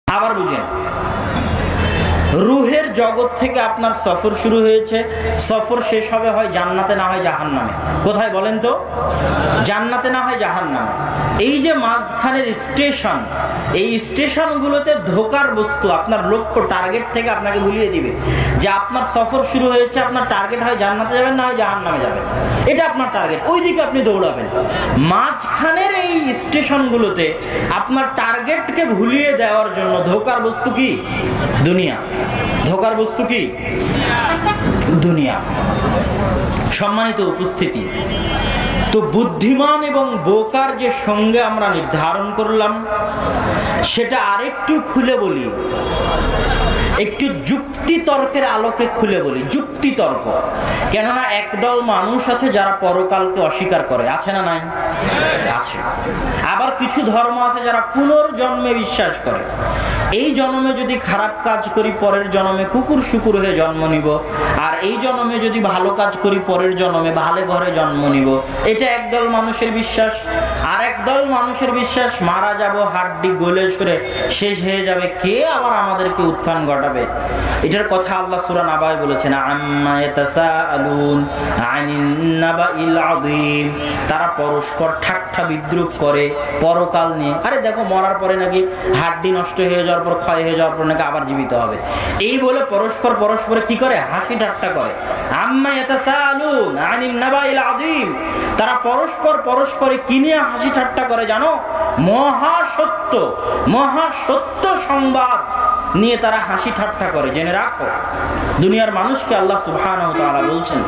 আবার বুঝেন, রুহের জগৎ থেকে আপনার সফর শুরু হয়েছে, সফর শেষ হবে হয় জান্নাতে না হয় জাহান্নামে। কোথায় বলেন তো? জান্নাতে না হয় জাহান্নামে। এই যে মাঝখানের স্টেশন, এই স্টেশনগুলোতে ধোকার বস্তু আপনার লক্ষ্য টার্গেট থেকে আপনাকে ভুলিয়ে দিবে যে আপনার সফর শুরু হয়েছে, আপনার টার্গেট হয় জান্নাতে যাবেন না হয় জাহান্নামে যাবেন, এটা আপনার টার্গেট, ওই দিকে আপনি দৌড়াবেন। মাঝখানের এই স্টেশনগুলোতে আপনার টার্গেটকে ভুলিয়ে দেওয়ার জন্য ধোকার বস্তু কি? দুনিয়া। ধোকার বস্তু কি? দুনিয়া। সম্মানিত উপস্থিতি, তো বুদ্ধিমান এবং বোকার যে সঙ্গে আমরা নির্ধারণ করলাম সেটা আরেকটু খুলে বলি, একটু যুক্তি তর্কের আলোকে খুলে বলি। যুক্তি তর্ক, কেননা একদল মানুষ আছে যারা পরকালকে অস্বীকার করে, আছে না নাই? আছে। আবার কিছু ধর্ম আছে যারা পুনর্জন্মে বিশ্বাস করে। এই জন্মে যদি খারাপ কাজ করি পরের জন্মে কুকুর শুকুর হয়ে জন্ম নিব, আর এই জন্মে যদি ভালো কাজ করি পরের জন্মে ভালো ঘরে জন্ম নিব। এটা একদল মানুষের বিশ্বাস। আর একদল মানুষের বিশ্বাস মারা যাব, হাড্ডি গলে সরে শেষ হয়ে যাবে, কে আবার আমাদেরকে উত্থান ঘটাবে? এটার কথা আল্লাহ সূরা নাবায় বলেছেন, আম্মা ইয়াতাসাআলুন আনিন নাবাইল আযীম। তারা পরস্পর ঠাট্টা বিদ্রূপ করে পরকাল নিয়ে। আরে দেখো, মরার পরে নাকি হাড্ডি নষ্ট হয়ে যাওয়ার পর, ক্ষয় হয়ে যাওয়ার পর নাকি আবার জীবিত হবে, এই বলে পরস্পরে কি করে? হাসি ঠাট্টা করে। আম্মা ইয়াতাসাআলুন আনিন নাবাইল আযীম। তারা পরস্পরে কি নিয়ে হাসি ঠাট্টা করে জানো? মহাসত্য সংবাদ নিয়ে তারা হাসি ঠাট্টা করে। জেনে রাখো, দুনিয়ার মানুষকে আল্লাহ সুবহানাহু ওয়া তাআলা বলছেন,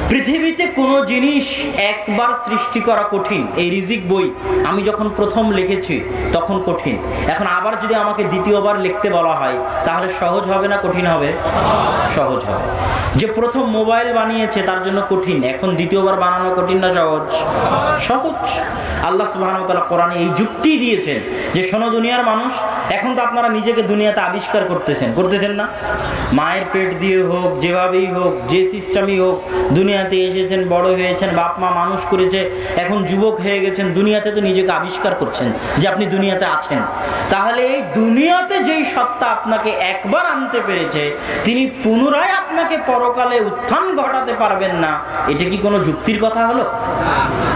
পৃথিবীতে কোনো জিনিস একবার সৃষ্টি করা কঠিন। এই রিজিক বই আমি যখন প্রথম লিখেছি তখন কঠিন। এখন আবার যদি আমাকে দ্বিতীয়বার লিখতে বলা হয় তাহলে সহজ হবে না কঠিন হবে? সহজ হবে। যে প্রথম মোবাইল বানিয়েছে তার জন্য কঠিন, এখন দ্বিতীয়বার বানানো কঠিন না সহজ? সহজ। আল্লাহ সুবহানাহু ওয়া তাআলা কোরআনে এই যুক্তি দিয়েছেন যে শোনো দুনিয়ার মানুষ, এখন তো আপনারা নিজেকে দুনিয়াতে আবিষ্কার করতেছেন না? মায়ের পেট দিয়ে হোক, যেভাবেই হোক, যে সিস্টেমই হোক, দুনিয়াতে এসেছেন, বড় হয়েছেন, বাপ মা মানুষ করেছে, এখন যুবক হয়ে গেছেন, দুনিয়াতে তো নিজেকে আবিষ্কার করছেন যে আপনি দুনিয়াতে আছেন। তাহলে এই দুনিয়াতে যেই সত্তা আপনাকে একবার আনতে পেরেছে, তিনি পুনরায় আপনাকে পরকালে উত্থান ঘটাতে পারবেন না, এটা কি কোনো যুক্তির কথা হলো?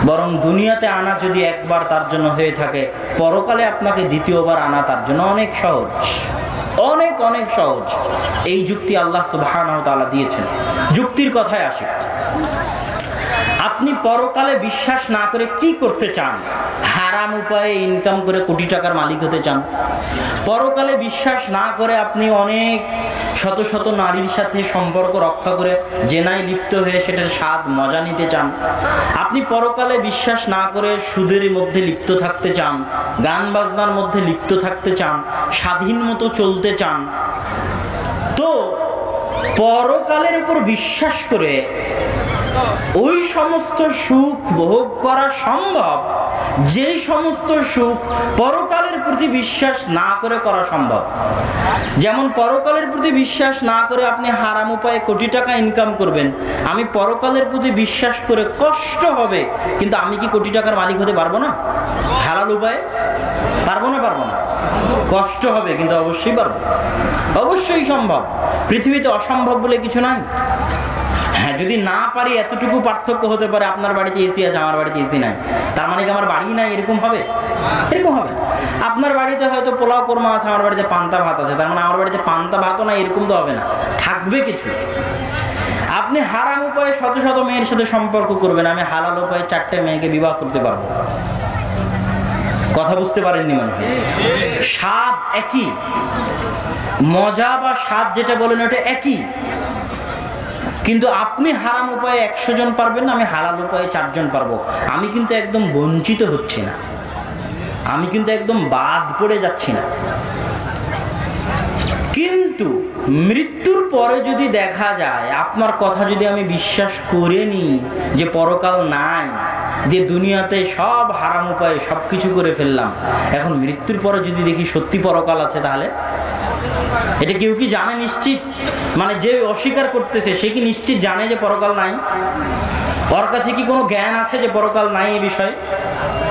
বরং দুনিয়াতে আনা যদি একবার তার জন্য হয়ে থাকে, পরকালে আপনাকে দ্বিতীয়বার আনা তার জন্য অনেক সহজ, অনেক অনেক সহজ। এই যুক্তি আল্লাহ সুবহানাহু ওয়া তাআলা দিয়েছেন। যুক্তির কথায় আসি, আপনি পরকালে বিশ্বাস না করে কি করতে চান? হারাম উপায়ে ইনকাম করে কোটি টাকার মালিক হতে চান? পরকালে বিশ্বাস না করে আপনি অনেক শত শত নারীর সাথে সম্পর্ক রক্ষা করে জেনায় লিপ্ত হয়ে সেটার স্বাদ মজা নিতে চান? আপনি পরকালে বিশ্বাস না করে সুদের মধ্যে লিপ্ত থাকতে চান, গান বাজনার মধ্যে লিপ্ত থাকতে চান, স্বাধীন মতো চলতে চান? তো পরকালের উপর বিশ্বাস করে ওই সমস্ত সুখ ভোগ করা সম্ভব যে সমস্ত সুখ পরকালের প্রতি বিশ্বাস না করে করা সম্ভব। যেমন পরকালের প্রতি বিশ্বাস না করে আপনি হারাম উপায়ে কোটি টাকা ইনকাম করবেন, আমি পরকালের প্রতি বিশ্বাস করে কষ্ট হবে, কিন্তু আমি কি কোটি টাকার মালিক হতে পারবো না? হালাল উপায়ে পারবো না? কষ্ট হবে, কিন্তু অবশ্যই পারবো, অবশ্যই সম্ভব। পৃথিবীতে অসম্ভব বলে কিছু নাই। হ্যাঁ, যদি না পারি এতটুকু পার্থক্য হতে পারে, আপনার বাড়িতে এসি আছে, আমার বাড়িতে এসি নাই, তার মানে কি আমার বাড়ি নাই? এরকম হবে? এরকম হবে। আপনার বাড়িতে হয়তো পোলাও কোরমা আছে, আমার বাড়িতে পান্তা ভাত আছে, তার মানে আমার বাড়িতে পান্তা ভাতও নাই, এরকম তো হবে না, থাকবে কিছু। আপনি হারাম উপায়ে শত শত মেয়ের সাথে সম্পর্ক করবেন, আমি হালাল উপায়ে 4টে মেয়েকে বিবাহ করতে পারবো। কথা বুঝতে পারেননি মনে হয়? স্বাদ একই, মজা বা স্বাদ যেটা বলেন ওটা একই, কিন্তু আপনি হারাম উপায়ে 100 জন পারবেন না, আমি হালাল উপায়ে 4 জন পারবো। আমি কিন্তু একদম বঞ্চিত হচ্ছি না, আমি কিন্তু একদম বাদ পড়ে যাচ্ছি না। কিন্তু মৃত্যুর পরে যদি দেখা যায়, আপনার কথা যদি আমি বিশ্বাস করে নিই যে পরকাল নাই, যে দুনিয়াতে সব হারাম উপায়ে সবকিছু করে ফেললাম, এখন মৃত্যুর পরে যদি দেখি সত্যি পরকাল আছে, তাহলে এটা কেউ কি জানে নিশ্চিত? মানে যে অস্বীকার করতেছে সে কি নিশ্চিত জানে যে পরকাল নাই? ওর কাছে কি কোনো জ্ঞান আছে যে পরকাল নাই? এই বিষয়ে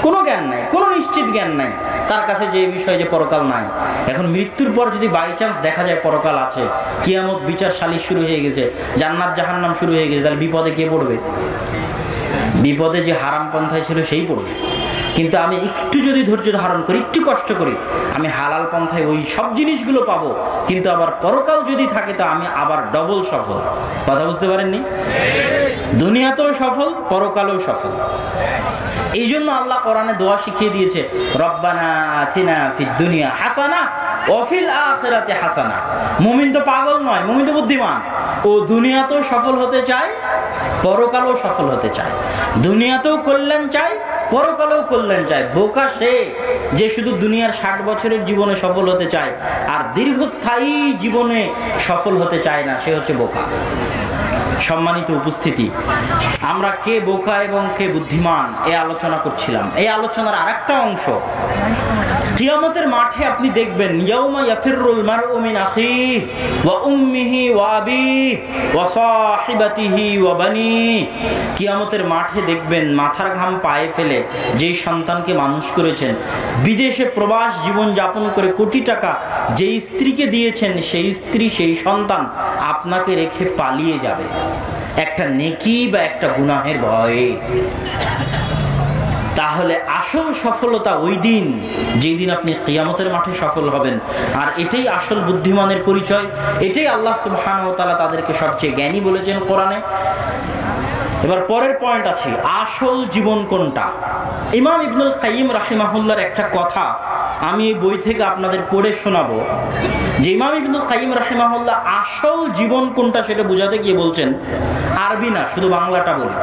কোনো জ্ঞান নাই, কোনো নিশ্চিত জ্ঞান নাই। তার কাছে যে বিষয় যে পরকাল নাই। এখন মৃত্যুর পর যদি বাই চান্স দেখা যায় পরকাল আছে, কিয়ামত বিচার সালিশ শুরু হয়ে গেছে, জান্নাত জাহান্নাম শুরু হয়ে গেছে, তাহলে বিপদে কে পড়বে? বিপদে যে হারাম পন্থায় ছিল সেই পড়বে। কিন্তু আমি একটু যদি ধৈর্য ধারণ করি, একটু কষ্ট করি, আমি হালাল পন্থায় ওই সব জিনিসগুলো পাবো, কিন্তু আবার পরকাল যদি থাকে তো আমি আবার ডবল সফল। কথা বুঝতে পারেননি? দুনিয়াতেও সফল, পরকালেও সফল। এই জন্য আল্লাহ কোরআনে দোয়া শিখিয়ে দিয়েছে, রব্বানা আতিনা ফিদ দুনিয়া হাসানা ওয়া ফিল আখিরাতি হাসানা। মুমিন তো পাগল নয়, মুমিন তো বুদ্ধিমান। ও দুনিয়াতেও সফল হতে চায়, পরকালেও সফল হতে চায়। দুনিয়াতেও কল্যাণ চায়, পরকালেও কল্যাণ চায়। বোকা সে যে শুধু দুনিয়ার 60 বছরের জীবনে সফল হতে চায় আর দীর্ঘস্থায়ী জীবনে সফল হতে চায় না, সে হচ্ছে বোকা। সম্মানিত উপস্থিতি, আমরা কে বোকা এবং কে বুদ্ধিমান এই আলোচনা করছিলাম। এই আলোচনার আরেকটা অংশ, কিয়ামতের মাঠে আপনি দেখবেন ইয়াউমা ইয়াফিরুল মারউ মিন আখিহি ওয়া উম্মিহি ওয়া আবিহি ওয়া সাহিবাতিহি ওয়া বানিহি। কিয়ামতের মাঠে দেখবেন মাথার ঘাম পায়ে ফেলে যেই সন্তানকে মানুষ করেছেন, বিদেশে প্রবাস জীবন যাপন করে কোটি টাকা যেই স্ত্রীকে দিয়েছেন, সেই স্ত্রী সেই সন্তান আপনাকে রেখে পালিয়ে যাবে একটা নেকি বা একটা গুনাহের ভয়ে। তাহলে আসল সফলতা ওই দিন, যেই দিন আপনি কিয়ামতের মাঠে সফল হবেন। আর এটাই আসল বুদ্ধিমানের পরিচয়। এটাই আল্লাহ সুবহানাহু ওয়া তাআলা তাদেরকে সবচেয়ে জ্ঞানী বলেছেন কোরআনে। এবার পরের পয়েন্ট আছে, আসল জীবন কোনটা। ইমাম ইবনুল কাইয়িম রাহিমাহুল্লাহর একটা কথা আমি এই বই থেকে আপনাদের পড়ে শোনাবো, যে ইমাম ইবনুল কাইয়িম রাহিমাহুল্লাহ আসল জীবন কোনটা সেটা বোঝাতে গিয়ে বলছেন, আরবি না, শুধু বাংলাটা বলি।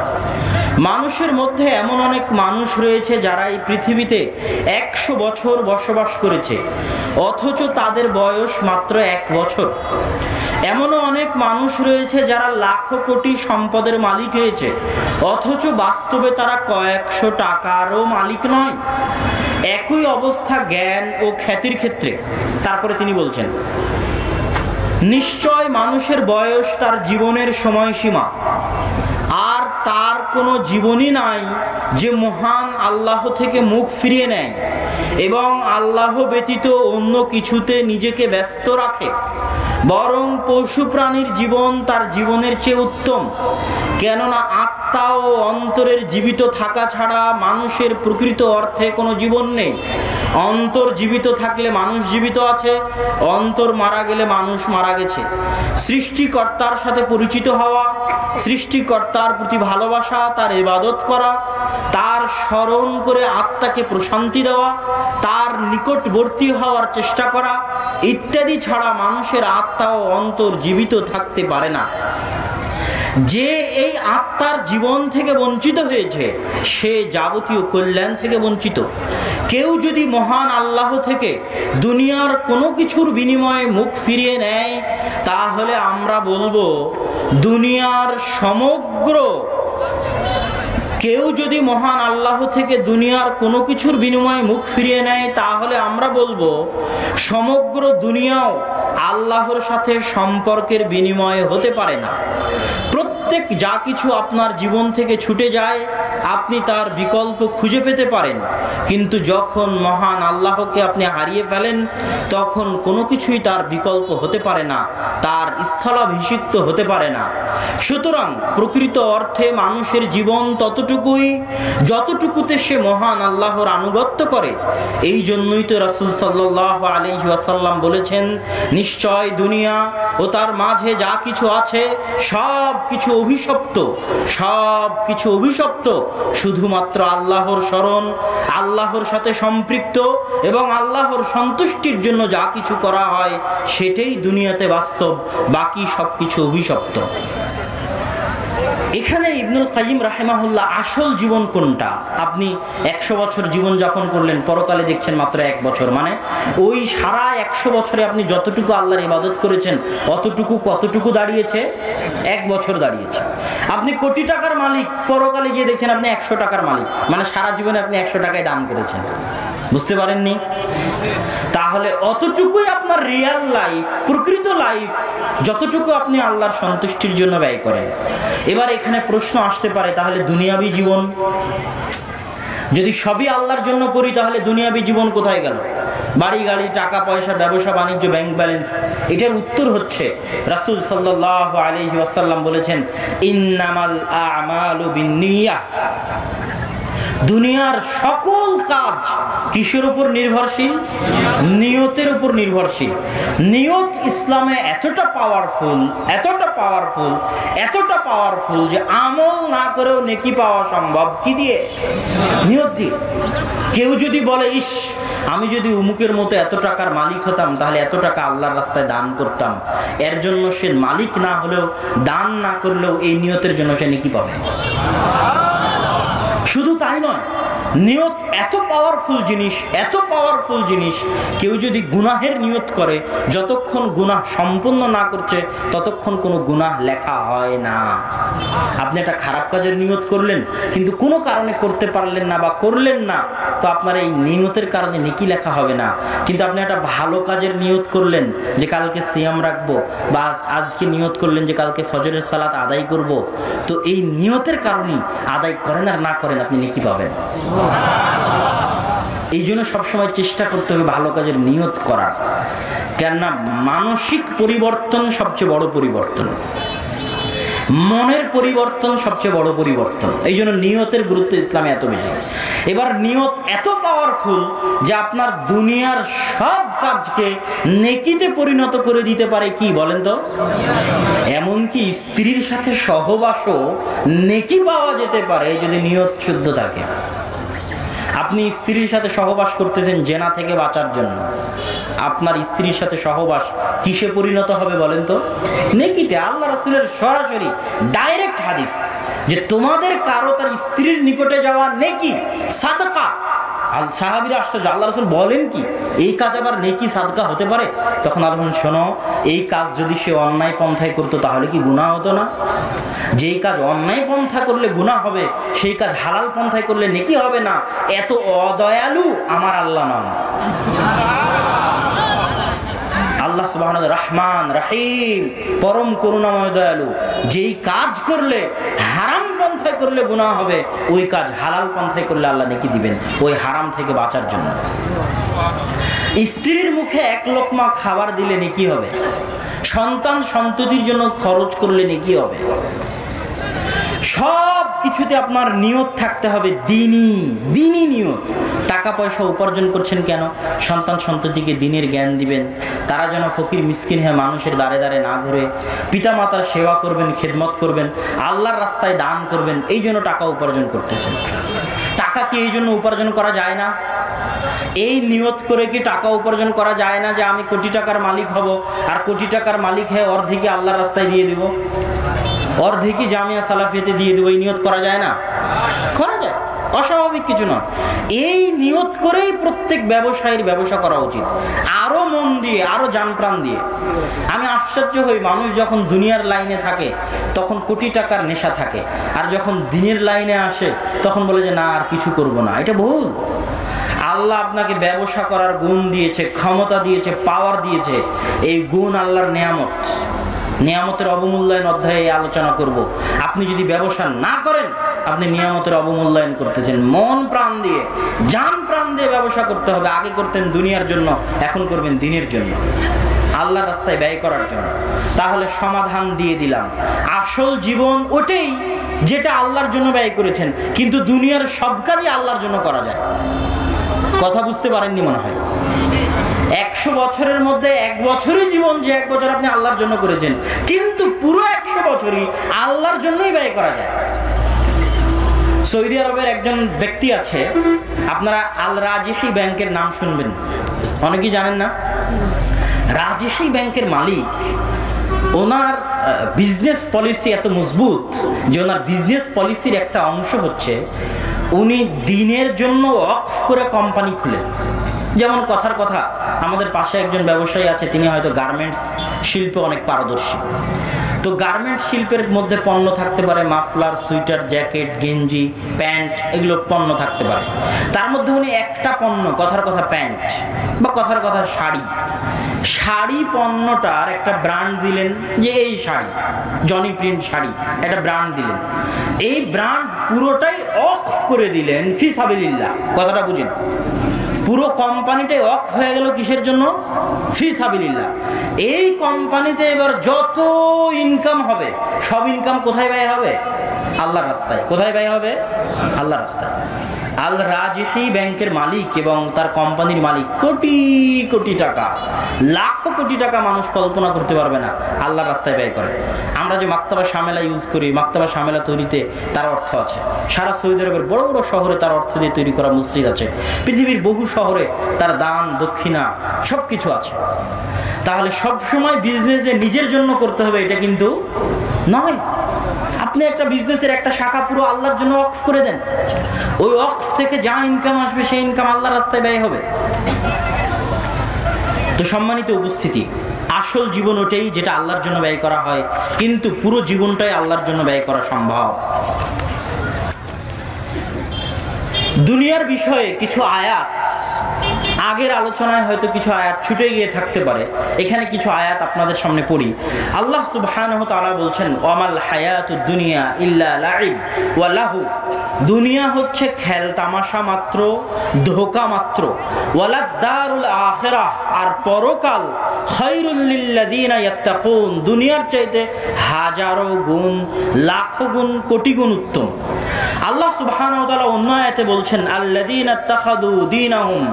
মানুষের মধ্যে এমন অনেক মানুষ রয়েছে যারা এই পৃথিবীতে 100 বছর বসবাস করেছে, অথচ তাদের বয়স মাত্র 1 বছর। এমনও অনেক মানুষ রয়েছে যারা লাখো কোটি সম্পদের মালিক হয়েছে, অথচ বাস্তবে তারা কয়েকশো টাকারও মালিক নয়। একই অবস্থা জ্ঞান ও খ্যাতির ক্ষেত্রে। তারপরে তিনি বলছেন, নিশ্চয় মানুষের বয়স তার জীবনের সময়সীমা, আর তার কোনো জীবনই নাই যে মহান আল্লাহ থেকে মুখ ফিরিয়ে নেয় এবং আল্লাহ ব্যতীত অন্য কিছুতে নিজেকে ব্যস্ত রাখে। বরং পশু প্রাণীর জীবন তার জীবনের চেয়ে উত্তম, কেননা আত্মা ও অন্তরের জীবিত থাকা ছাড়া মানুষের প্রকৃত অর্থে কোনো জীবন নেই। অন্তর জীবিত থাকলে মানুষ জীবিত আছে, অন্তর মারা গেলে মানুষ মারা গেছে। সৃষ্টিকর্তার সাথে পরিচিত হওয়া, সৃষ্টিকর্তার প্রতি ভালোবাসা, তার ইবাদত করা, তার স্মরণ করে আত্মাকে প্রশান্তি দেওয়া, তার নিকটবর্তী হওয়ার চেষ্টা করা ইত্যাদি ছাড়া মানুষের আত্মা ও অন্তর জীবিত থাকতে পারে না। যে এই আত্মার জীবন থেকে বঞ্চিত হয়েছে সে যাবতীয় কল্যাণ থেকে বঞ্চিত। কেউ যদি মহান আল্লাহ থেকে দুনিয়ার কোনো কিছুর বিনিময়ে মুখ ফিরিয়ে নেয়, তাহলে আমরা বলবো দুনিয়ার সমগ্র, কেউ যদি মহান আল্লাহ থেকে দুনিয়ার কোনো কিছুর বিনিময়ে মুখ ফিরিয়ে নেয়, তাহলে আমরা বলবো সমগ্র দুনিয়াও আল্লাহর সাথে সম্পর্কের বিনিময়ে হতে পারে না। প্রত্যেক যা কিছু আপনার জীবন থেকে ছুটে যায় আপনি তার বিকল্প খুঁজে পেতে পারেন, কিন্তু যখন মহান আল্লাহকে আপনি হারিয়ে ফেলেন তখন কোনো কিছুই তার বিকল্প হতে পারে না, তার স্থলাভিষিক্ত হতে পারে না। সুতরাং প্রকৃত অর্থে মানুষের জীবন ততটুকুই যতটুকুতে সে মহান আল্লাহর আনুগত্য করে। এই জন্যই তো রাসূল সাল্লাল্লাহু আলাইহি ওয়াসাল্লাম বলেছেন, নিশ্চয় দুনিয়া ও তার মাঝে যা কিছু আছে সব কিছু অভিশপ্ত, সব কিছু অভিশপ্ত। শুধুমাত্র আল্লাহর স্মরণ, আল্লাহর সাথে সম্পৃক্ত এবং আল্লাহর সন্তুষ্টির জন্য যা কিছু করা হয় সেটাই দুনিয়াতে বাস্তব, বাকি সবকিছু অভিশপ্ত। এখানে ইবনুল কাইয়িম রাহিমাহুল্লাহ আসল জীবন কোনটা, আপনি 100 বছর জীবন যাপন করলেন, পরকালে দেখছেন মাত্র 1 বছর, মানে ওই সারা 100 বছরে আপনি যতটুকু আল্লাহর ইবাদত করেছেন অতটুকু কতটুকু দাঁড়িয়েছে? 1 বছর দাঁড়িয়েছে। আপনি কোটি টাকার মালিক, পরকালে গিয়ে দেখছেন আপনি 100 টাকার মালিক, মানে সারা জীবনে আপনি 100 টাকায় দান করেছেন। বুঝতে পারেননি? তাহলে অতটুকুই আপনার রিয়াল লাইফ, প্রকৃত লাইফ, যতটুকু আপনি আল্লাহর সন্তুষ্টির জন্য ব্যয় করেন। এবার এখানে প্রশ্ন আসতে পারে, তাহলে দুনিয়াবি জীবন, যদি সবই আল্লাহর জন্য করি তাহলে দুনিয়াবী জীবন কোথায় গেল? বাড়ি গাড়ি, টাকা পয়সা, ব্যবসা বাণিজ্য, ব্যাংক ব্যালেন্স। এটার উত্তর হচ্ছে রাসূল সাল্লাল্লাহু আলাইহি ওয়াসাল্লাম বলেছেন, ইন্নামাল আমালু বিন্নিয়াহ। দুনিয়ার সকল কাজ কিসের উপর নির্ভরশীল? নিয়তের উপর নির্ভরশীল। নিয়ত ইসলামে এতটা পাওয়ারফুল, এতটা পাওয়ারফুল, এতটা পাওয়ারফুল যে আমল না করেও নেকি পাওয়া সম্ভব। কি দিয়ে? নিয়ত দিয়ে। কেউ যদি বলে, ইস আমি যদি উমুকের মতো এত টাকার মালিক হতাম তাহলে এত টাকা আল্লাহর রাস্তায় দান করতাম, এর জন্য সে মালিক না হলেও, দান না করলেও এই নিয়তের জন্য সে নেকি পাবে। শুধু তাই নয়, নিয়ত এত পাওয়ারফুল জিনিস, এত পাওয়ারফুল জিনিস, কেউ যদি গুনাহের নিয়ত করে, যতক্ষণ গুনাহ সম্পূর্ণ না করছে ততক্ষণ কোনো গুনাহ লেখা হয় না। আপনি একটা খারাপ কাজের নিয়ত করলেন কিন্তু কোনো কারণে করতে পারলেন না বা করলেন না, তো আপনার এই নিয়তের কারণে নেকি লেখা হবে না। কিন্তু আপনি একটা ভালো কাজের নিয়ত করলেন যে কালকে সিয়াম রাখবো, বা আজকে নিয়ত করলেন যে কালকে ফজরের সালাত আদায় করব, তো এই নিয়তের কারণেই আদায় করেন আর না করেন আপনি নেকি পাবেন। এই জন্য সবসময় চেষ্টা করতে হবে ভালো কাজের নিয়ত করার। কেননা মানসিক পরিবর্তন সবচেয়ে বড় পরিবর্তন, মনের পরিবর্তন সবচেয়ে বড় পরিবর্তন। এই জন্য নিয়তের গুরুত্ব ইসলামে এত বেশি। এবার নিয়ত এত পাওয়ারফুল যে আপনার দুনিয়ার সব কাজকে নেকিতে পরিণত করে দিতে পারে। কি বলেন তো? এমনকি স্ত্রীর সাথে সহবাসও নেকি পাওয়া যেতে পারে যদি নিয়ত শুদ্ধ থাকে। আপনি স্ত্রীর সাথে সহবাস করতেছেন জেনা থেকে বাঁচার জন্য, আপনার স্ত্রীর সাথে সহবাস কিসে পরিণত হবে বলেন তো? নেকিতে। আল্লাহ রাসূলের সরাসরি ডাইরেক্ট হাদিস যে তোমাদের কারো তার স্ত্রীর নিকটে যাওয়া নেকি সাদকা। সাহাবীরা আশ্চর্য, আল্লাহ রাসূল বলেন কি এই কাজ আবার নেকি সাদকা হতে পারে? তখন আল্লাহ শোনো, এই কাজ যদি সে অন্যায় পন্থায় করতো তাহলে কি গুনাহ হতো না? যেই কাজ অন্যায় পন্থা করলে গুনাহ হবে, সেই কাজ হালাল পন্থায় করলে নেকি হবে না। এত অদয়ালু আমার আল্লাহ নন। আল্লাহ সুবহানাহু ওয়া তাআলা রহমান রহিম, পরম করুণাময় দয়ালু। যেই কাজ করলে হারাম পন্থায় করলে গুনাহ হবে, ওই কাজ হালাল পন্থায় করলে আল্লাহ নেকি দিবেন ওই হারাম থেকে বাঁচার জন্য। স্ত্রীর মুখে এক লোকমা খাবার দিলে নেকি হবে, সন্তান সন্ততির জন্য খরচ করলে নেকি হবে। সব কিছুতে আপনার নিয়ত থাকতে হবে দ্বীনি নিয়ত। টাকা পয়সা উপার্জন করছেন কেন? সন্তান সন্ততিকে দ্বীনের জ্ঞান দিবেন, তারা যেন ফকির মিসকিন হয়ে মানুষের দ্বারে দ্বারে না ঘুরে, পিতা মাতার সেবা করবেন, খেদমত করবেন, আল্লাহর রাস্তায় দান করবেন। এই জন্য টাকা উপার্জন করতেছেন। টাকা কি এই জন্য উপার্জন করা যায় না? এই নিয়ত করে কি টাকা উপার্জন করা যায় না যে আমি কোটি টাকার মালিক হব, আর কোটি টাকার মালিক হয়ে অর্ধেকই আল্লাহর রাস্তায় দিয়ে দিব, অর্ধেকই জামিয়া সালাফিয়াতে দিয়ে দেবো? এই নিয়ত করা যায় না? করা যায়, অস্বাভাবিক কিছু নয়। এই নিয়ত করেই প্রত্যেক ব্যবসায়ীর ব্যবসা করা উচিত, আরো মন দিয়ে, আরো জান প্রাণ দিয়ে। আমি আশ্চর্য হই, মানুষ যখন দুনিয়ার লাইনে থাকে তখন কোটি টাকার নেশা থাকে, আর যখন দিনের লাইনে আসে তখন বলে যে না আর কিছু করব না। এটা ভুল। আল্লাহ আপনাকে ব্যবসা করার গুণ দিয়েছে, ক্ষমতা দিয়েছে, পাওয়ার দিয়েছে। এই গুণ আল্লাহর নেয়ামত। নিয়ামতের অবমূল্যায়ন অধ্যায়ে আলোচনা করব। আপনি যদি ব্যবসা না করেন আপনি নিয়ামতের অবমূল্যায়ন করতেছেন। মন প্রাণ দিয়ে, জান প্রাণ দিয়ে ব্যবসা করতে হবে। আগে করতেন দুনিয়ার জন্য, এখন করবেন দিনের জন্য, আল্লাহর রাস্তায় ব্যয় করার জন্য। তাহলে সমাধান দিয়ে দিলাম। আসল জীবন ওটাই যেটা আল্লাহর জন্য ব্যয় করেছেন, কিন্তু দুনিয়ার সব কাজই আল্লাহর জন্য করা যায়। কথা বুঝতে পারেননি মনে হয়। 100 বছরের মধ্যে 1 বছরই জীবন, যে 1 বছর আপনি আল্লাহর জন্য করেছেন, কিন্তু পুরো 100 বছরই আল্লাহর জন্যই ব্যয় করা যায়। সৌদি আরবের একজন ব্যক্তি আছে, আপনারা আল রাজিহি ব্যাংকের নাম শুনবেন, অনেকেই জানেন না। রাজিহি ব্যাংকের মালিক, ওনার বিজনেস পলিসি এত মজবুত যে ওনার বিজনেস পলিসির একটা অংশ হচ্ছে উনি দিনের জন্য ওয়াকফ করে কোম্পানি খুলেন। যেমন কথার কথা, আমাদের পাশে একজন ব্যবসায়ী আছে, তিনি হয়তো গার্মেন্টস শিল্পে অনেক পারদর্শী। তো গার্মেন্টস শিল্পের মধ্যে পণ্য থাকতে পারে মাফলার, সুইটার, জ্যাকেট, গেঞ্জি, প্যান্ট, এগুলো পণ্য থাকতে পারে। তার মধ্যে উনি একটা পণ্য, কথার কথা প্যান্ট বা কথার কথা শাড়ি, শাড়ি পণ্যটার একটা ব্র্যান্ড দিলেন, যে এই শাড়ি জনি প্রিন্ট শাড়ি, একটা ব্র্যান্ড দিলেন। এই ব্র্যান্ড পুরোটাই অফ করে দিলেন ফি সাবিলিল্লাহ। কথাটা বুঝেন, পুরো কোম্পানিটাই অফ হয়ে গেল কিসের জন্য? ফি সাবিলিল্লাহ। এই কোম্পানিতে এবার যত ইনকাম হবে, সব ইনকাম কোথায় ব্যয় হবে? আল্লাহর রাস্তায়। কোথায় ব্যয় হবে? আল্লাহর রাস্তায়। আল রাজিহি ব্যাংকের মালিক এবং তার কোম্পানির মালিক কোটি কোটি টাকা, লাখো কোটি টাকা মানুষ কল্পনা করতে পারবে না আল্লাহর রাস্তায় ব্যয় করে। আমরা যে মাক্তাবা শামেলা ইউজ করি, মাক্তাবা শামেলা তৈরিতে তার অর্থ আছে। সারা সৌদি আরবের বড় বড় শহরে তার অর্থ দিয়ে তৈরি করা মসজিদ আছে। পৃথিবীর বহু শহরে তার দান দক্ষিণা সব কিছু আছে। তাহলে সবসময় বিজনেসে নিজের জন্য করতে হবে এটা কিন্তু নয়। আপনি একটা বিজনেসের একটা শাখা পুরো আল্লাহর জন্য ওয়াকফ করে দেন, ওই ওয়াকফ থেকে যা ইনকাম আসবে সেই ইনকাম আল্লাহর রাস্তায় ব্যয় হবে। তো সম্মানিত উপস্থিতি, আসল জীবন ওটাই যেটা আল্লাহর জন্য ব্যয় করা হয়, কিন্তু পুরো জীবনটাই আল্লাহর জন্য ব্যয় করা সম্ভব। দুনিয়ার বিষয়ে কিছু আয়াত, আগের আলোচনায় হয়তো কিছু আয়াত ছুটে গিয়ে থাকতে পারে, এখানে কিছু আয়াত আপনাদের সামনে পড়ি। আল্লাহ সুবহানাহু ওয়া তাআলা বলছেন, ওয়ামাল হায়াতুদ দুনিয়া ইল্লা লাইব ওয়া লাহু, দুনিয়া হচ্ছে খেল তামাশা মাত্র, ধোঁকা মাত্র। ওয়ালাদ দারুল আখিরাহ, আর পরকাল খায়রুল লিল্লাযিনা ইয়াত্তাকুন, দুনিয়ার চাইতে হাজারো গুণ, লাখো গুণ, কোটি গুণ উত্তম। আল্লাহ সুবহানাহু ওয়া তাআলা অন্য আয়াতে বলছেন, আল্লাযীনা ইত্তাখাযু দীনাহুম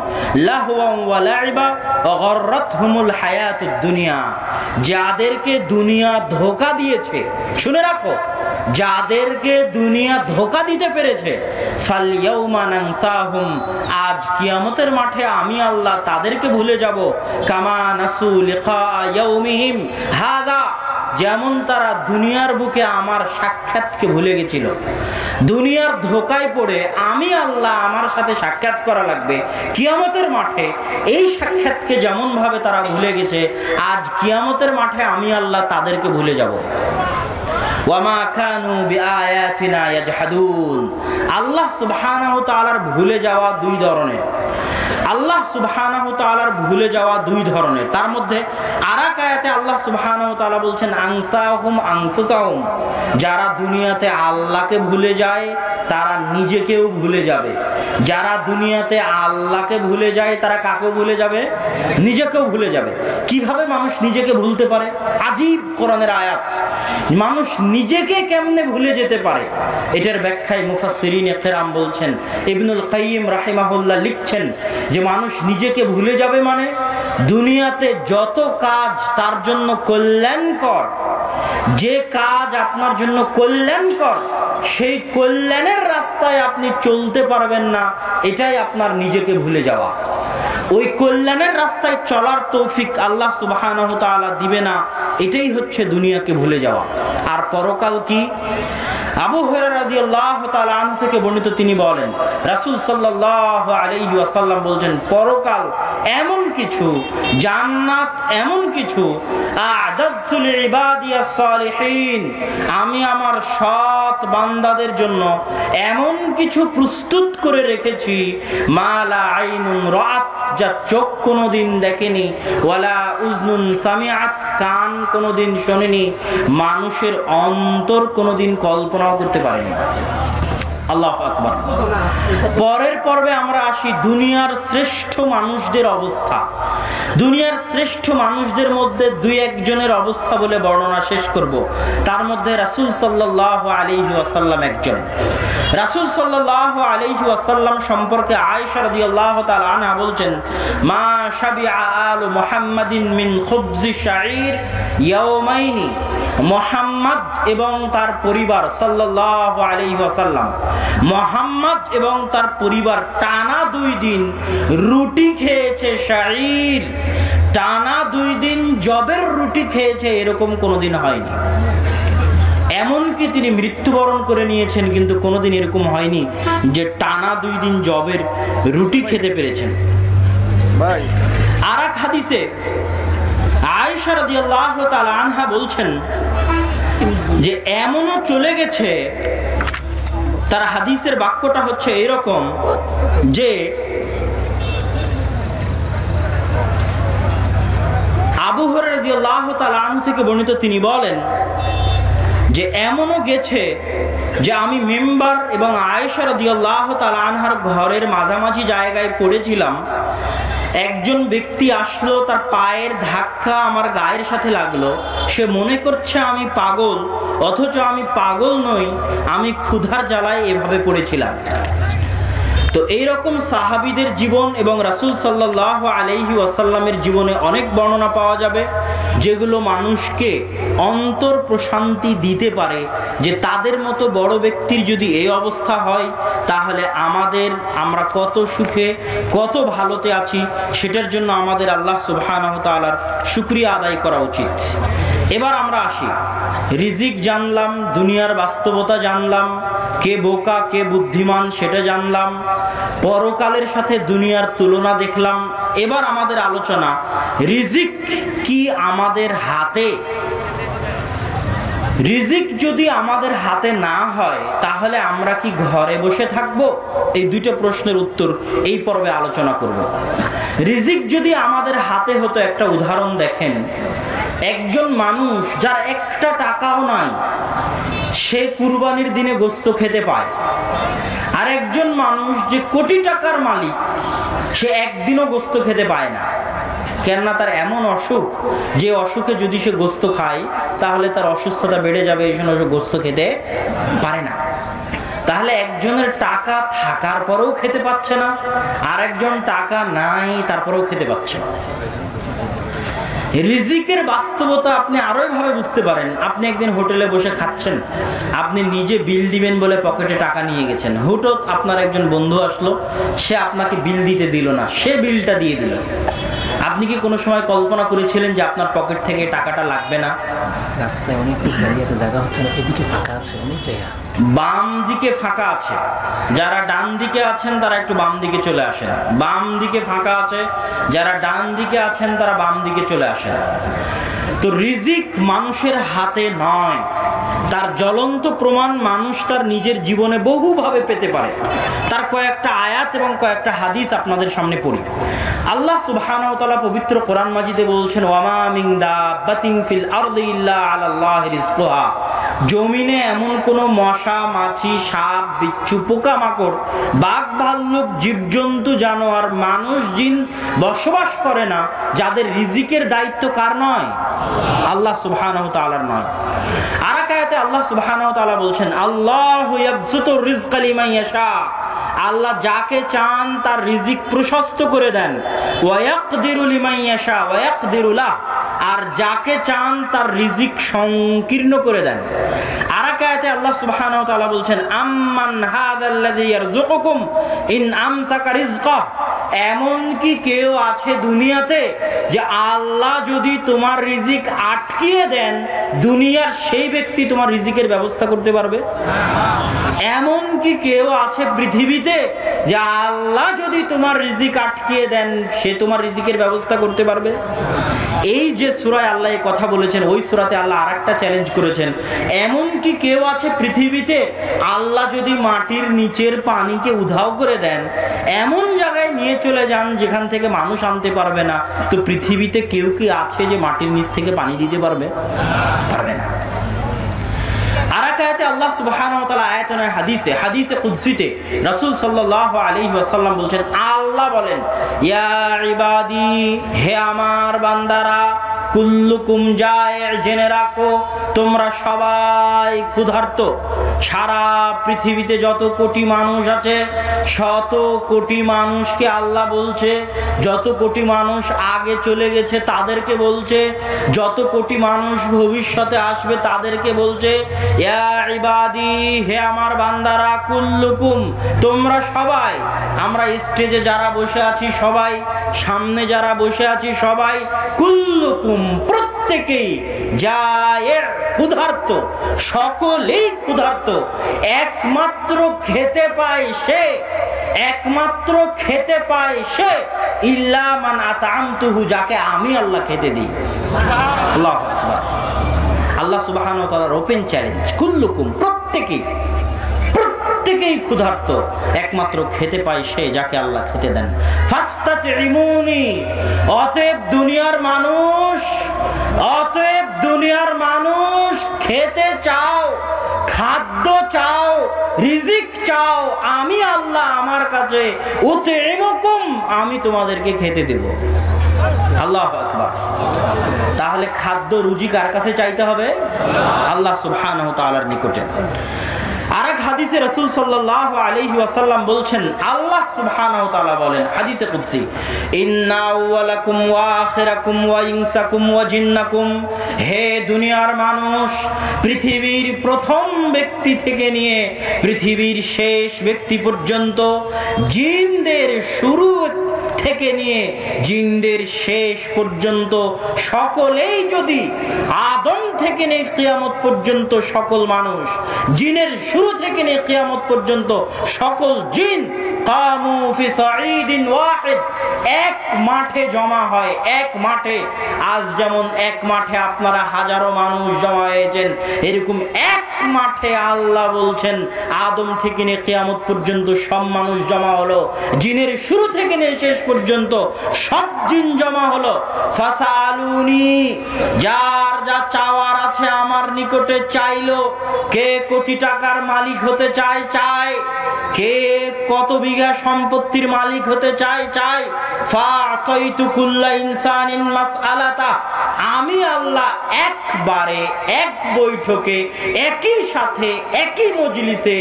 লাহওয়ান ওয়া লাইবা ওয়া গাররাতহুমুল হায়াতুদ দুনিয়া, যাদেরকে দুনিয়া ধোঁকা দিয়েছে, শুনে রাখো, যাদেরকে দুনিয়া ধোঁকা দিতে পেরেছে, ফালইয়াউমা নানসাহুম, আজ কিয়ামতের মাঠে আমি আল্লাহ তাদেরকে ভুলে যাব, কামা নাসু লিকা ইয়াউমিহিম হাযা, যেমন তারা দুনিয়ার বুকে আমার সাক্ষাৎকে ভুলে গেছিল। দুনিয়ার ধোঁকায় পড়ে আমি আল্লাহ আমার সাথে সাক্ষাৎ করা লাগবে কিয়ামতের মাঠে, এই সাক্ষাৎকে যেমন ভাবে তারা ভুলে গেছে, আজ কিয়ামতের মাঠে আমি আল্লাহ তাদেরকে ভুলে যাব। ওয়ামা কানু বিআয়াতিনা ইয়াজহাদুন, আল্লাহ সুবহানাহু ওয়া তাআলার ভুলে যাওয়া দুই ধরনের। আল্লাহ সুবহানাহু ওয়া তাআলার ভুলে যাওয়া দুই ধরনের। তার মধ্যে আরেক আয়াতে আল্লাহ সুবহানাহু ওয়া তাআলা বলছেন, আনসাহুম আনফুসাহুম, যারা দুনিয়াতে আল্লাহকে ভুলে যায় তারা নিজেকেও ভুলে যাবে। যারা দুনিয়াতে আল্লাহকে ভুলে যায় তারা কাকে ভুলে যাবে? নিজেকেও ভুলে যাবে। কিভাবে মানুষ নিজেকে ভুলতে পারে? আজীব কোরআনের আয়াত। মানুষ নিজেকে কেমনে ভুলে যেতে পারে, এটার ব্যাখ্যায় মুফাসসিরিনে কেরাম বলছেন, ইবনুল কাইয়িম রাহিমাহুল্লাহ লিখছেন যে মানুষ নিজেকে ভুলে যাবে মানে দুনিয়াতে যত কাজ তার জন্য কল্যাণকর, যে কাজ আপনার জন্য কল্যাণকর, সেই কল্যাণের রাস্তায় আপনি চলতে পারবেন না, এটাই আপনার নিজেকে ভুলে যাওয়া। ওই কল্যাণের রাস্তায় চলার তৌফিক আল্লাহ সুবহানাহু ওয়া তাআলা দিবে না, এটাই হচ্ছে দুনিয়াকে ভুলে যাওয়া। আর পরকাল কি? আবু হুরায়রা রাদিয়াল্লাহু তাআলা আনহু থেকে বর্ণিত, তিনি বলেন, রাসূল সাল্লাল্লাহু আলাইহি ওয়াসাল্লাম বলেন, পরকাল এমন কিছু, জান্নাত এমন কিছু, আ'দাদতু লিইবাদিয়াস সালিহিন, আমি আমার সৎ বান্দাদের জন্য এমন কিছু প্রস্তুত করে রেখেছি, মা লা আইনুন রাআত, যা চোখ কোনোদিন দেখেনি, ওয়ালা উজনুন সামিআত, কান কোনোদিন শোনেনি, মানুষের অন্তর কোনোদিন কল্পনা করতে পারেনি। আল্লাহু আকবার। পরের পর্বে আমরা আসি দুনিয়ার শ্রেষ্ঠ মানুষদের অবস্থা। দুনিয়ার শ্রেষ্ঠ মানুষদের মধ্যে দুই একজনের অবস্থা বলে বর্ণনা শেষ করব। তার মধ্যে রাসূল সাল্লাল্লাহু আলাইহি ওয়াসাল্লাম একজন। রাসূল সাল্লাল্লাহু আলাইহি ওয়াসাল্লাম সম্পর্কে আয়েশা রাদিয়াল্লাহু তাআলা আনহা বলছেন, মা শাবিআ আলু মুহাম্মাদিন মিন খুবজি শাঈর ইয়াওমাইনি, মুহাম্মদ এবং তার পরিবার সাল্লাল্লাহু আলাইহি ওয়াসাল্লাম, মুহাম্মদ এবং তার পরিবার টানা 2 দিন রুটি খেয়েছে, শাঈর, টানা 2 দিন জবের রুটি খেয়েছে, এরকম কোনোদিন হয়নি। এমনকি তিনি মৃত্যুবরণ করে নিয়েছেন, কিন্তু কোনোদিন এরকম হয়নি যে টানা 2 দিন জবের রুটি খেতে পেরেছেন। আর এক হাদিসে আয়েশা রাদিয়াল্লাহু তাআলা আনহা বলছেন যে এমনও চলে গেছে, তার হাদিসের বাক্যটা হচ্ছে এরকম যে আবু হুরায়রা রাদিয়াল্লাহু তাআলা আনহু থেকে বর্ণিত, তিনি বলেন যে এমনও গেছে যে আমি মেম্বার এবং আয়েশা রাদিয়াল্লাহু তাআলা আনহার ঘরের মাঝামাঝি জায়গায় পড়েছিলাম, একজন ব্যক্তি আসলো, তার পায়ের ধাক্কা আমার গায়ের সাথে লাগলো, সে মনে করছে আমি পাগল, অথচ আমি পাগল নই, আমি ক্ষুধার জ্বালায় এভাবে পড়েছিলাম। তো এইরকম সাহাবীদের জীবন এবং রাসূল সাল্লাল্লাহু আলাইহি ওয়াসাল্লামের জীবনে অনেক বর্ণনা পাওয়া যাবে, যেগুলো মানুষকে অন্তর প্রশান্তি দিতে পারে যে তাদের মতো বড় ব্যক্তির যদি এই অবস্থা হয়, তাহলে আমরা কত সুখে কত ভালোতে আছি, সেটার জন্য আমাদের আল্লাহ সুবহানাহু ওয়া তাআলার শুকরিয়া আদায় করা উচিত। এবার আমরা আসি, রিজিক জানলাম, দুনিয়ার বাস্তবতা জানলাম, কে বোকা কে বুদ্ধিমান সেটা জানলাম, পরকালের সাথে দুনিয়ার তুলনা দেখলাম। এবার আমাদের আলোচনা, রিজিক কি আমাদের হাতে? রিজিক যদি আমাদের হাতে না হয় তাহলে আমরা কি ঘরে বসে থাকব? এই দুটো প্রশ্নের উত্তর এই পর্বে আলোচনা করব। রিজিক যদি আমাদের হাতে হতো, একটা উদাহরণ দেখেন, একজন মানুষ যার একটা টাকাও নাই, সে কুরবানির দিনে গোশত খেতে পায়। আর একজন মানুষ যে কোটি টাকার মালিক, সে একদিনও গোশত খেতে পায় না। কেননা তার এমন অসুখ, যে অসুখে যদি সে গোশত খায় তাহলে তার অসুস্থতা বেড়ে যাবে, এই জন্য সে গোশত খেতে পারে না। তাহলে একজনের টাকা থাকার পরেও খেতে পাচ্ছে না, আর একজন টাকা নাই তারপরেও খেতে পাচ্ছে না। রিজিকের বাস্তবতা আপনি আরো ভাবে বুঝতে পারেন। আপনি একদিন হোটেলে বসে খাচ্ছেন, আপনি নিজে বিল দিবেন বলে পকেটে টাকা নিয়ে গেছেন, হুটহাট আপনার একজন বন্ধু আসলো, সে আপনাকে বিল দিতে দিল না, সে বিলটা দিয়ে দিল। আপনি কি কোনো সময় কল্পনা করেছিলেন যে আপনার পকেট থেকে টাকাটা লাগবে না? রাস্তায় অনেক গাড়ি আছে, জায়গা হচ্ছে না, এদিকে ফাঁকা আছে, অনেক জায়গা বাম দিকে ফাঁকা আছে, যারা ডান দিকে আছেন তারা একটু বাম দিকে চলে আসেন। বাম দিকে ফাঁকা আছে, যারা ডান দিকে আছেন তারা বাম দিকে চলে আসেন। তো রিজিক মানুষের হাতে নয়, তার জ্বলন্ত প্রমাণ মানুষ তার নিজের জীবনে বহুভাবে পেতে পারে। তার কয়েকটা আয়াত এবং কয়েকটা হাদিস আপনাদের সামনে পড়ি। আল্লাহ সুবহানাহু ওয়া তাআলা পবিত্র কোরআন মাজিদে বলছেন, ওয়ামা মিন দাব্বাতিন ফিল আরদি ইল্লা আলাল্লাহি রিজকুহা। জমিনে এমন কোন মশা, মাছি, সাপ, বিচ্ছু, পোকামাকড়, বাঘ, ভাল্লুক, জীবজন্তু, জানোয়ার, মানুষ, জিন বসবাস করে না যাদের রিজিকের দায়িত্ব কার নয়? আল্লাহ সুবহানাহু ওয়া তাআলার নয়। আর এক আয়াতে আল্লাহ সুবহানাহু ওয়া তাআলা বলছেন, আল্লাহু ইয়াবসুতুর রিজকা লিমান ইয়াশা। আল্লাহ যাকে চান তার রিজিক প্রশস্ত করে দেন। ওয়া ইয়াকদিরু লিমান ইয়াশা ওয়া ইয়াকদিরু লাহ। আর যাকে চান তার রিজিক সংকীর্ণ করে দেন। আর এক আয়াতে আল্লাহ সুবহানাহু ওয়া তাআলা বলছেন, আম্মান হাযাল্লাযী ইয়ারযুকুকুম ইন আমসাকা রিজকা। এমন কি কেউ আছে দুনিয়াতে যে আল্লাহ যদি তোমার রিজিক আটকিয়ে দেন, দুনিয়ার সেই ব্যক্তি তোমার রিজিকের ব্যবস্থা করতে পারবে? এমন কি কেউ আছে পৃথিবীতে যে আল্লাহ যদি তোমার রিজিক আটকিয়ে দেন, সে তোমার রিজিকের ব্যবস্থা করতে পারবে? এই যে সূরায় আল্লাহ এই কথা বলেছেন, ওই সূরাতে আল্লাহ আরেকটা চ্যালেঞ্জ করেছেন, এমন কি কেউ আছে পৃথিবীতে আল্লাহ যদি মাটির নিচের পানিকে উধাও করে দেন, এমন জায়গায় নিয়ে চলে যান যেখান থেকে মানুষ আনতে পারবে না, তো পৃথিবীতে কেউ কি আছে যে মাটির নিচ থেকে পানি দিতে পারবে? পারবে না। আয়াতে আল্লাহ সুবহানাহু ওয়া তাআলা, আয়াতে নয় হাদিসে, হাদিসে কুদসিতে রাসূল সাল্লাল্লাহু আলাইহি ওয়াসাল্লাম বলেন, আল্লাহ বলেন, ইয়া ইবাদি, হে আমার বান্দারা, কুল্লুকুম জায়ে', জেনে রাখো তোমরা সবাই ক্ষুধার্ত। সারা পৃথিবীতে যত কোটি মানুষ আছে, শত কোটি মানুষকে আল্লাহ বলছে, যত কোটি মানুষ আগে চলে গেছে তাদেরকে বলছে, যত কোটি মানুষ ভবিষ্যতে আসবে তাদেরকে বলছে, ইয়া ইবাদি, হে আমার বান্দারা, কুল্লুকুম, তোমরা সবাই, আমরা স্টেজে যারা বসে আছি সবাই, সামনে যারা বসে আছি সবাই, কুল্লুকুম, প্রত্যেকেই জায়ে', ক্ষুধার্ত, সকলেই ক্ষুধার্ত। একমাত্র খেতে পায় সে, একমাত্র খেতে পায় সে ইল্লা মান আতআমতুহু, যাকে আমি আল্লাহ খেতে দিই। আল্লাহু আকবার। আল্লাহ সুবহানাহু ওয়া তাআলার ওপেন চ্যালেঞ্জ, কুল্লুকুম, প্রত্যেকেই ক্ষুধার্ত, একমাত্র খেতে পায় সে যাকে আল্লাহ খেতে দেন। ফাস্তাতিমুনি, অতএব দুনিয়ার মানুষ খেতে চাও, খাদ্য চাও, রিজিক চাও, আমি আল্লাহ আমার কাছে উতইমুকুম, আমি তোমাদেরকে খেতে দেব। আল্লাহু আকবার। তাহলে খাদ্য রুজি কার কাছে চাইতে হবে? আল্লাহ সুবহানাহু ওয়া তাআলার নিকটে। আরেক হাদিসে রাসূল সাল্লাল্লাহু আলাইহি ওয়াসাল্লাম বলছেন, আল্লাহ সুবহানাহু ওয়া তাআলা বলেন হাদিসে কুদসি, ইন্না আউওয়ালাকুম ওয়া আখিরাকুম ওয়া ইনসাকুম ওয়া জিন্নাকুম, হে দুনিয়ার মানুষ, পৃথিবীর প্রথম ব্যক্তি থেকে নিয়ে পৃথিবীর শেষ ব্যক্তি পর্যন্ত, জিনদের শুরু থেকে নিয়ে জিনদের শেষ পর্যন্ত সকলেই যদি আদম থেকে নিয়ে কিয়ামত পর্যন্ত সকল মানুষ, জিনের শুরু থেকে নিয়ে কিয়ামত পর্যন্ত সকল জিন, কামু ফি সাঈদিন ওয়াহিদ, এক মাঠে জমা হয়, এক মাঠে। আজ যেমন এক মাঠে আপনারা হাজারো মানুষ জমা হয়েছেন, এরকম এক মাঠে আল্লাহ বলছেন আদম থেকে নিয়ে কিয়ামত পর্যন্ত সব মানুষ জমা হলো, জিনের শুরু থেকে নিয়ে শেষ পর্যন্ত সব জিন জমা হলো। ফাসালুনি, যার যা চাওয়ার আছে আমার নিকটে চাইলো। কে কোটি টাকার মালিক হতে চায়, কে কত বিঘা সম্পত্তির মালিক হতে চায়। ফাআতাইতু কুল্লা ইনসানিন মাসআলাতা, আমি আল্লাহ একবারে এক বৈঠকে একই সাথে একই মজলিসে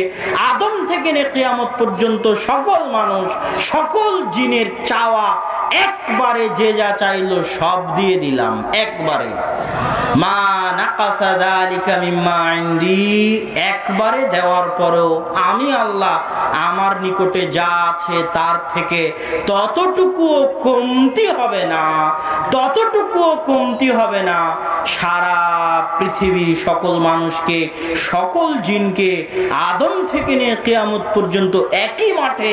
আদম থেকে নিয়ে কিয়ামত পর্যন্ত সকল মানুষ সকল জিনের চাওয়া একবারে যে যা চাইলো সব দিয়ে দিলাম একবারে। মা নাকাসা যালিকা মিম্মা ইনদি, একবারে দেওয়ার পরেও আমি আল্লাহ আমার নিকটে যা আছে তার থেকে ততটুকুও কমতি হবে না, সারা পৃথিবীর সকল মানুষকে সকল জিনকে আদম থেকে নিয়ে কিয়ামত পর্যন্ত একই মাঠে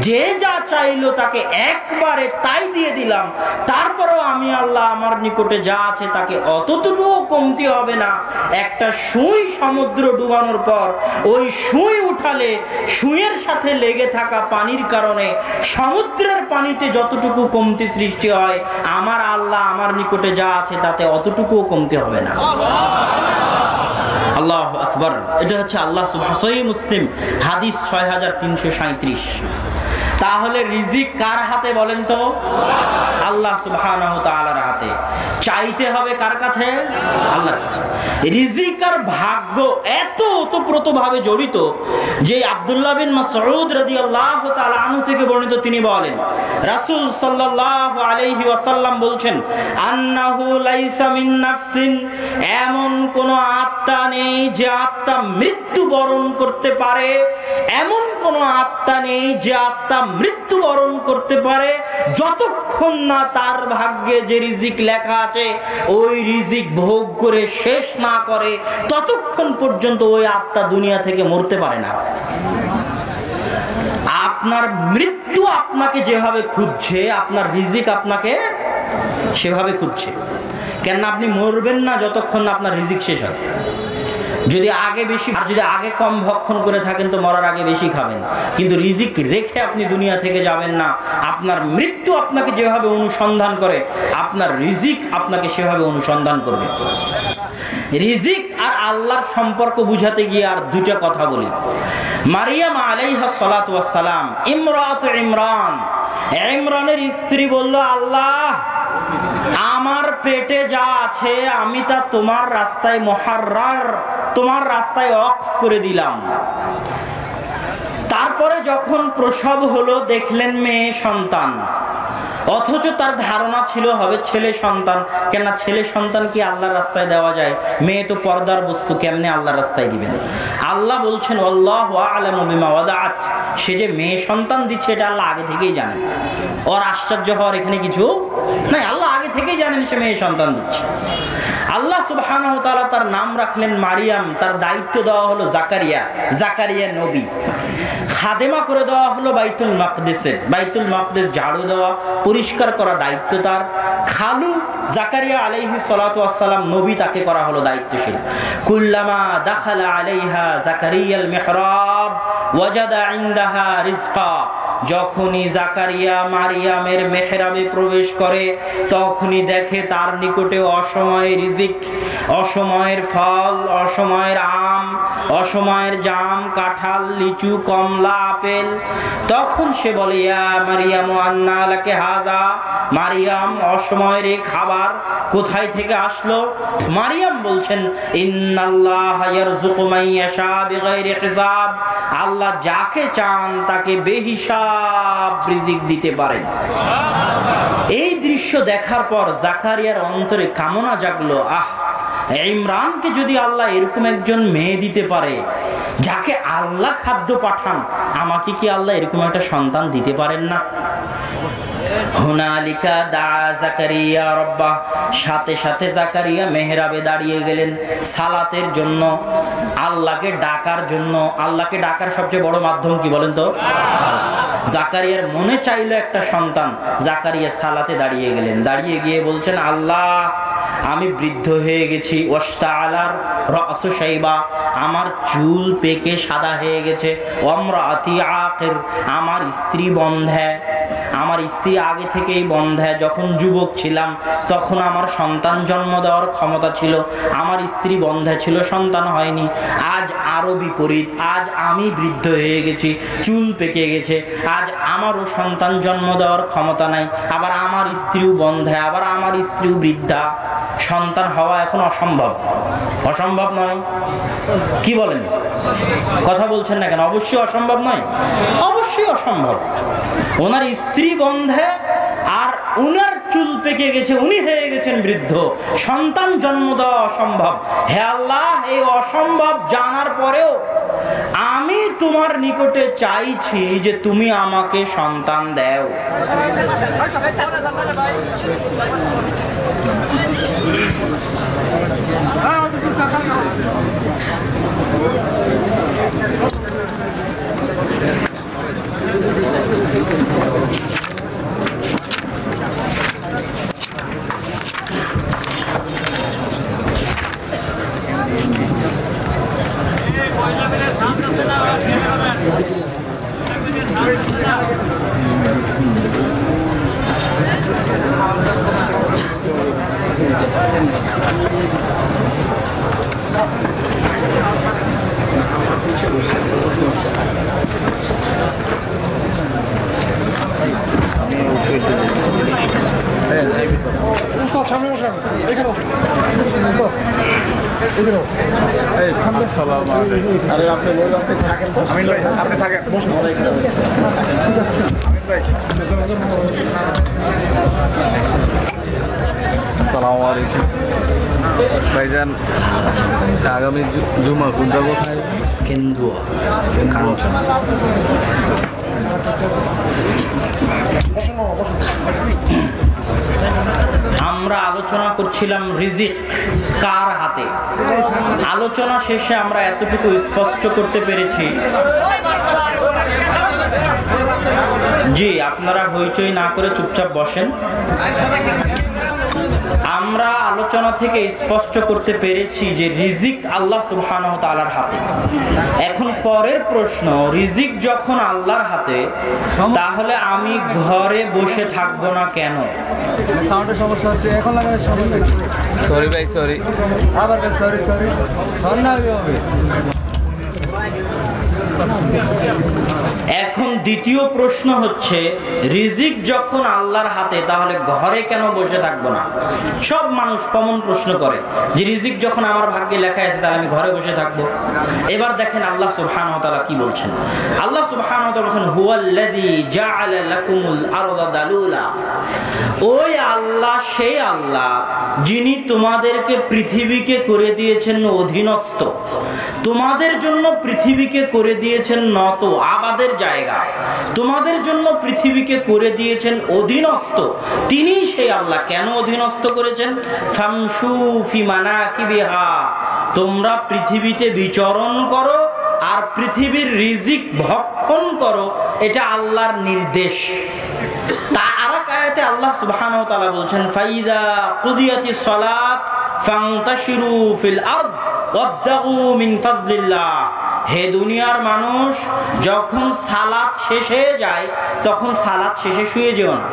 যে যা চাইলো তাকে একবারে তাই দিয়ে দিলাম। তারপরেও আমি আল্লাহ আমার নিকটে যা আছে তাকে অতটুকুও কমতি হবে না। একটা সুই সমুদ্র ডুবানোর পর ওই সুই উঠালে সুইয়ের সাথে লেগে থাকা পানির কারণে সমুদ্রের পানিতে যতটুকু কমতি সৃষ্টি হয়, আমার আল্লাহ আমার নিকটে যা আছে তাতে অতটুকুও কমতি হবে না। আল্লাহু আকবার। এটা হচ্ছে আল্লাহ সুবহানাহু, সহিহ মুসলিম হাদিস 6337। তাহলে রিজিক কার হাতে বলেন তো? আল্লাহ সুবহানাহু ওয়া তাআলার হাতে। চাইতে হবে কার কাছে? আল্লাহর কাছে। রিজিক আর ভাগ্য এত ওতপ্রোতভাবে জড়িত যে আব্দুল্লাহ বিন মাসউদ রাদিয়াল্লাহু তাআলা আনহু থেকে বর্ণিত, তিনি বলেন রাসূল সাল্লাল্লাহু আলাইহি ওয়াসাল্লাম বলছেন, আন্নাহু লাইসা মিন নাফসিন, এমন কোন আত্মা নেই যে আত্মা মৃত্যুবরণ করতে পারে, এমন কোন আত্মা নেই যে আত্মা মৃত্যুবরণ করতে পারে যতক্ষণ না তার ভাগ্যে যে রিজিক লেখা আছে ওই রিজিক ভোগ করে শেষ না করে ততক্ষণ পর্যন্ত ওই আত্মা দুনিয়া থেকে মরতে পারে না। আপনার মৃত্যু আপনাকে যেভাবে খুঁজছে, আপনার রিজিক আপনাকে সেভাবে খুঁজছে। কেন আপনি মরবেন না যতক্ষণ না আপনার রিজিক শেষ হয়। যদি আগে বেশি আর যদি আগে কম ভক্ষণ করে থাকেন তো মরার আগে বেশি খাবেন, কিন্তু রিজিক রেখে আপনি দুনিয়া থেকে যাবেন না। আপনার মৃত্যু আপনাকে যেভাবে অনুসন্ধান করে আপনার রিজিক আপনাকে সেভাবে অনুসন্ধান করবে। রিজিক আর আল্লাহর সম্পর্ক বুঝাতে গিয়ে আর দুইটা কথা বলি। মারিয়াম আলাইহা সালাতু ওয়াস সালাম, ইমরানের স্ত্রী বলল, আল্লাহ আমার পেটে যা আছে আমি তা তোমার রাস্তায় মুহাররার, তোমার রাস্তায় ওয়াকফ করে দিলাম। তারপরে যখন প্রসব হলো দেখলেন মেয়ে সন্তান, অথচ তার ধারণা ছিল হবে ছেলে সন্তান। কেন ছেলে সন্তান কি আল্লাহর রাস্তায় দেওয়া যায়? মেয়ে তো পর্দার বস্তু, কেমনে আল্লাহর রাস্তায় দিবেন? আল্লাহ বলছেন আল্লাহু আ'লামু বিমা ওয়াদাআত, সে যে মেয়ে সন্তান দিচ্ছে এটা আল্লাহ আগে থেকেই জানেন। ওর আশ্চর্য হওয়ার এখানে কিছু নাই, আল্লাহ আগে থেকেই জানেন সে মেয়ে সন্তান দিচ্ছে। আল্লাহ সুবহানাহু ওয়া তাআলা তার নাম রাখলেন মারিয়াম, তার দায়িত্ব দেওয়া হলো জাকারিয়া নবী। খাদেমা করে দেওয়া হলো বাইতুল মাকদিসের, বাইতুল মাকদিস ঝাড়ু দেওয়া পরিষ্কার করা দায়িত্ব তার। খালু জাকারিয়া আলাইহিস সালাতু ওয়াস সালাম নবী, তাকে করা হলো দায়িত্বশীল। কুল্লামা দাখালা আলাইহা জাকারিয়াল মিহরাব ওয়াজাদা ইনদাহা রিজকা, যখনই জাকারিয়া মারিয়ামের মেহরাবে প্রবেশ করে তখনই দেখে তার নিকটে অসময়ে রিজিক, অসময়ের ফল, অসময়ের আম, অসময়ের জাম, কাঁঠাল, লিচু, কমলা, আপেল। তখন সে বলে, ইয়া মারিয়াম আন্না লাকি হাযা, মারিয়াম অসময়ের এই খাবার কোথায় থেকে আসলো? মারিয়াম বলছেন, ইন্নাল্লাহা ইয়ারযুকু মান ইয়াশা বিগাইরি হিসাব, আল্লাহ যাকে চান তাকে বেহিসাব রিজিক দিতে পারেন। এই দৃশ্য দেখার পর জাকারিয়ার অন্তরে কামনা জাগলো, ইমরানকে যদি আল্লাহ এরকম একজন মেয়ে দিতে পারে যাকে আল্লাহ খাদ্য পাঠান, আমাকে কি আল্লাহ এরকম একটা সন্তান দিতে পারেন না? হুনালিকা দা জাকারিয়া রাব্বাহ, সাথে সাথে জাকারিয়া মেহরাবে দাঁড়িয়ে গেলেন সালাতের জন্য, আল্লাহকে ডাকার জন্য। আল্লাহকে ডাকার সবচেয়ে বড় মাধ্যম কি বলেন তো? জাকারিয়ার মনে চাইলো একটা সন্তান, জাকারিয়া সালাতে দাঁড়িয়ে গেলেন। দাঁড়িয়ে গিয়ে বলছেন, আল্লাহ আমি বৃদ্ধ হয়ে গেছি, ওয়াস্তাআলার রাসু শাইবা, আমার চুল পেকে সাদা হয়ে গেছে, ওয়ামরাতি আকির, আমার স্ত্রী বন্ধ্যা, আমার স্ত্রী আগে থেকেই বন্ধ্যা। যখন যুবক ছিলাম তখন আমার সন্তান জন্ম দেওয়ার ক্ষমতা ছিল, আমার স্ত্রী বন্ধ্যা ছিল, সন্তান হয়নি। আজ আরো বিপরীত, আজ আমি বৃদ্ধ হয়ে গেছি, চুল পেকে গেছে, আজ আমারও সন্তান জন্ম দেওয়ার ক্ষমতা নাই, আবার আমার স্ত্রীও বন্ধ্যা, আবার আমার স্ত্রীও বৃদ্ধা। সন্তান হওয়া এখন অসম্ভব। অসম্ভব নয়? কি বলেন? কথা বলছেন না কেন? অবশ্যই অসম্ভব নয়, অবশ্যই অসম্ভব। ওনার স্ত্রী বন্ধ্যা আর উনার চুল পেকে গেছে, উনি হয়ে গেছেন বৃদ্ধ, সন্তান জন্ম দেওয়া অসম্ভব। হে আল্লাহ, এই অসম্ভব জানার পরেও আমি তোমার নিকটে চাইছি যে তুমি আমাকে সন্তান দাও। আসসালামু আলাইকুম ভাইজান, আগামী জুমা কোন যাবো? কেন্দুয়া, কাঞ্চন। আমরা আলোচনা করছিলাম রিজিক কার হাতে। আলোচনা শেষে আমরা এতটুকু স্পষ্ট করতে পেরেছি, জি আপনারা হইচই না করে চুপচাপ বসেন। আমরা আলোচনা থেকে স্পষ্ট করতে পেরেছি যে রিজিক আল্লাহ সুবহানাহু ওয়া তাআলার হাতে। এখন পরের প্রশ্ন, রিজিক যখন আল্লাহর হাতে, তাহলে আমি ঘরে বসে থাকবো না কেন? সাউন্ডের সমস্যা হচ্ছে, এখন লাগানোর সময় নেই। সরি ভাই, সরি। আবার সরি সরি, সন্ধ্যা হবে। এখন দ্বিতীয় প্রশ্ন হচ্ছে, রিজিক যখন আল্লাহর হাতে তাহলে ঘরে কেন বসে থাকবো না? সব মানুষ কমন প্রশ্ন করে যে রিজিক যখন আমার ভাগ্যে লেখা আছে তাহলে আমি ঘরে বসে থাকবো। এবার দেখেন আল্লাহ সুবহানাহু ওয়া তাআলা কি বলছেন। আল্লাহ সুবহানাহু ওয়া তাআলা বলেন, হুয়াল্লাযী জাআলা লাকুমুল আরদা দালুলা, ওই আল্লাহ সেই আল্লাহ যিনি তোমাদেরকে পৃথিবীকে করে দিয়েছেন অধীনস্থ, তোমাদের জন্য পৃথিবীকে করে দিয়েছেন নত, আবাদের জায়গা। তোমাদের জন্য পৃথিবীকে করে দিয়েছেন অধীনস্থ। তিনি সেই আল্লাহ। কেন অধীনস্থ করেছেন? ফামশু ফি মানাকিবিহা, তোমরা পৃথিবীতে বিচরণ করো আর পৃথিবীর রিজিক ভক্ষণ করো, এটা আল্লাহর নির্দেশ। তার আয়াতে আল্লাহ সুবহানাহু ওয়া তাআলা বলছেন, ফাইদা কুদিয়াতিস সালাত ফান্তাশিরু ফিল আরদ ওয়াবতাগু মিন ফাদলিল্লাহ। হে দুনিয়ার মানুষ, যখন সালাত শেষ হয়ে যায় তখন সালাত শেষে শুয়ে যেও না,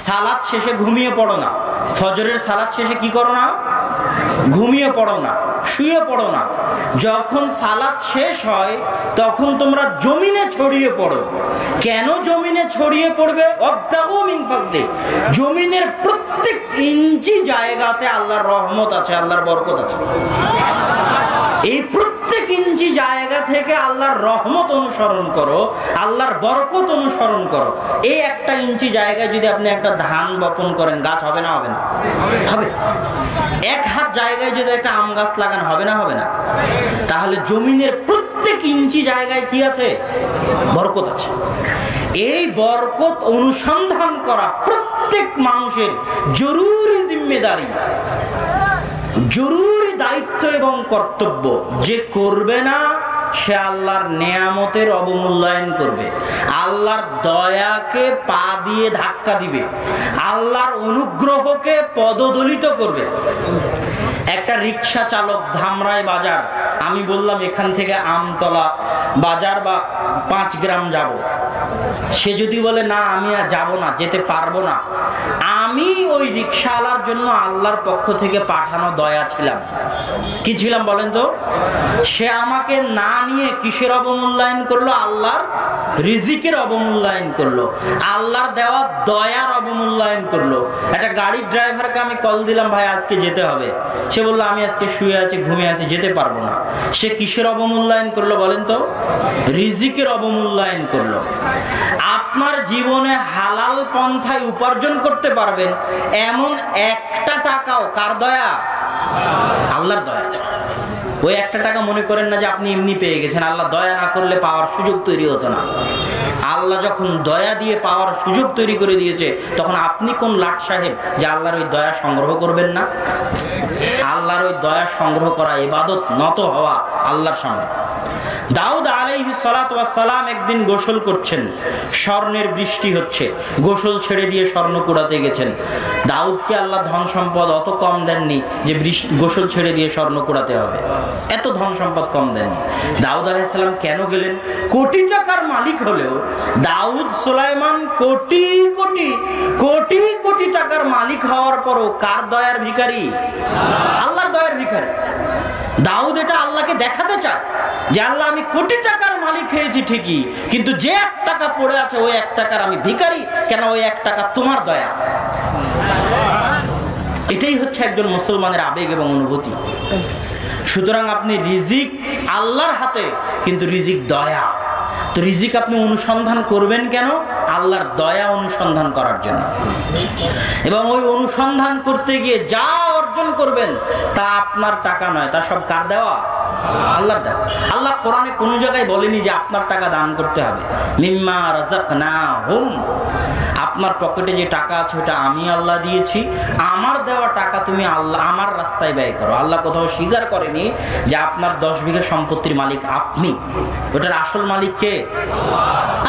সালাত শেষে ঘুমিয়ে পড়ো না। ফজরের সালাত শেষে কি করো না? ঘুমিয়ে পড়ো না, শুয়ে পড়ো না। যখন সালাত শেষ হয় তখন তোমরা জমিনে ছড়িয়ে পড়ো। কেন জমিনে ছড়িয়ে পড়বে? ওয়াবতাগু মিন ফাজলি, জমিনের প্রত্যেক ইঞ্চি জায়গাতে আল্লাহর রহমত আছে, আল্লাহর বরকত আছে। এই প্রত্যেক ইঞ্চি জায়গা থেকে আল্লাহর রহমত অনুসরণ করো, আল্লাহর বরকত অনুসরণ করো। এই একটা ইঞ্চি জায়গায় যদি আপনি একটা ধান বপন করেন, গাছ হবে না? হবে না? হবে। এক হাত জায়গায় যদি একটা আম গাছ লাগান, হবে না? হবে না? তাহলে জমিনের প্রত্যেক ইঞ্চি জায়গায় কি আছে? বরকত আছে। এই বরকত অনুসন্ধান করা প্রত্যেক মানুষের জরুরি জিম্মেদারি, জরুরি দায়িত্ব এবং কর্তব্য। যে করবে না সে আল্লাহর নেয়ামতের অবমূল্যায়ন করবে, আল্লাহর দয়াকে পা দিয়ে ধাক্কা দিবে, আল্লাহর অনুগ্রহকে পদদলিত করবে। একটা রিক্সা চালক ধামরাই বাজার, আমি বললাম এখান থেকে আমতলা বাজার বা 5 গ্রাম যাব, সে যদি বলে না আমি আর যাবো না, যেতে পারবো না, আমি ওই রিক্সাওয়ালার জন্য আল্লাহর পক্ষ থেকে পাঠানো দয়া ছিলাম। কি ছিলাম বলেন তো? সে আমাকে না নিয়ে কিসের অবমূল্যায়ন করলো? আল্লাহর রিজিকের অবমূল্যায়ন করলো, আল্লাহর দেওয়া দয়ার অবমূল্যায়ন করলো। একটা গাড়ির ড্রাইভারকে আমি কল দিলাম, ভাই আজকে যেতে হবে। সে বললো আমি আজকে শুয়ে আছি, ঘুমিয়ে আছি, যেতে পারবো না। সে কিসের অবমূল্যায়ন করলো বলেন তো? রিজিকের অবমূল্যায়ন করলো। আপনার জীবনে হালাল পন্থায় উপার্জন করতে পারবেন এমন একটা টাকাও কার দয়া? আল্লাহর দয়া। ওই একটা টাকা মনে করেন না যে আপনি এমনি পেয়ে গেছেন, আল্লাহ দয়া না করলে পাওয়ার সুযোগ তৈরি হতো না। আল্লাহ যখন দয়া দিয়ে পাওয়ার সুযোগ তৈরি করে দিয়েছে, তখন আপনি কোন লাট সাহেব যে আল্লাহর ওই দয়া সংগ্রহ করবেন না? আল্লাহর ওই দয়া সংগ্রহ করা ইবাদত, নত হওয়া আল্লাহর সামনে। দাউদ আলাইহিস সালাতু ওয়াস সালাম একদিন গোসল করছেন, স্বর্ণের বৃষ্টি হচ্ছে, গোসল ছেড়ে দিয়ে স্বর্ণ কুড়াতে গেছেন। দাউদকে আল্লাহ ধন সম্পদ অত কম দেননি যে গোসল ছেড়ে দিয়ে স্বর্ণ কুড়াতে হবে, এত ধন সম্পদ কম দেননি। দাউদ আলাইহিস সালাম কেন গেলেন? কোটি টাকার মালিক হলেও দাউদ সুলাইমান কোটি কোটি কোটি কোটি টাকার মালিক হওয়ার পরও কার দয়ার ভিখারি? আল্লাহর দয়ার ভিখারি। দাউদ এটা আল্লাহকে দেখাতে চায় যে আল্লাহ আমি কোটি টাকার মালিক হয়েছি ঠিকই, কিন্তু যে 1 টাকা পড়ে আছে ওই 1 টাকার আমি ভিখারি। কেন? ওই 1 টাকা তোমার দয়া। এটাই হচ্ছে একজন মুসলমানের আবেগ এবং অনুভূতি। সুতরাং আপনি রিজিক আল্লাহর হাতে, কিন্তু রিজিক দয়া। তো রিজিক আপনি অনুসন্ধান করবেন কেন? আল্লাহর দয়া অনুসন্ধান করার জন্য। এবং ওই অনুসন্ধান করতে গিয়ে যা অর্জন করবেন তা আপনার টাকা নয়, তা সব কার দেওয়া? আল্লাহর দেওয়া। আল্লাহ কোরআনে কোনো জায়গায় বলেনি যে আপনার টাকা দান করতে হবে। মিম্মা রাযাকনাহুম, আপনার পকেটে যে টাকা আছে ওটা আমি আল্লাহ দিয়েছি, আমার দেওয়া টাকা তুমি আল্লাহ আমার রাস্তায় ব্যয় করো। আল্লাহ কোথাও স্বীকার করেনি যে আপনার 10 বিঘা সম্পত্তির মালিক আপনি, ওটার আসল মালিক কে?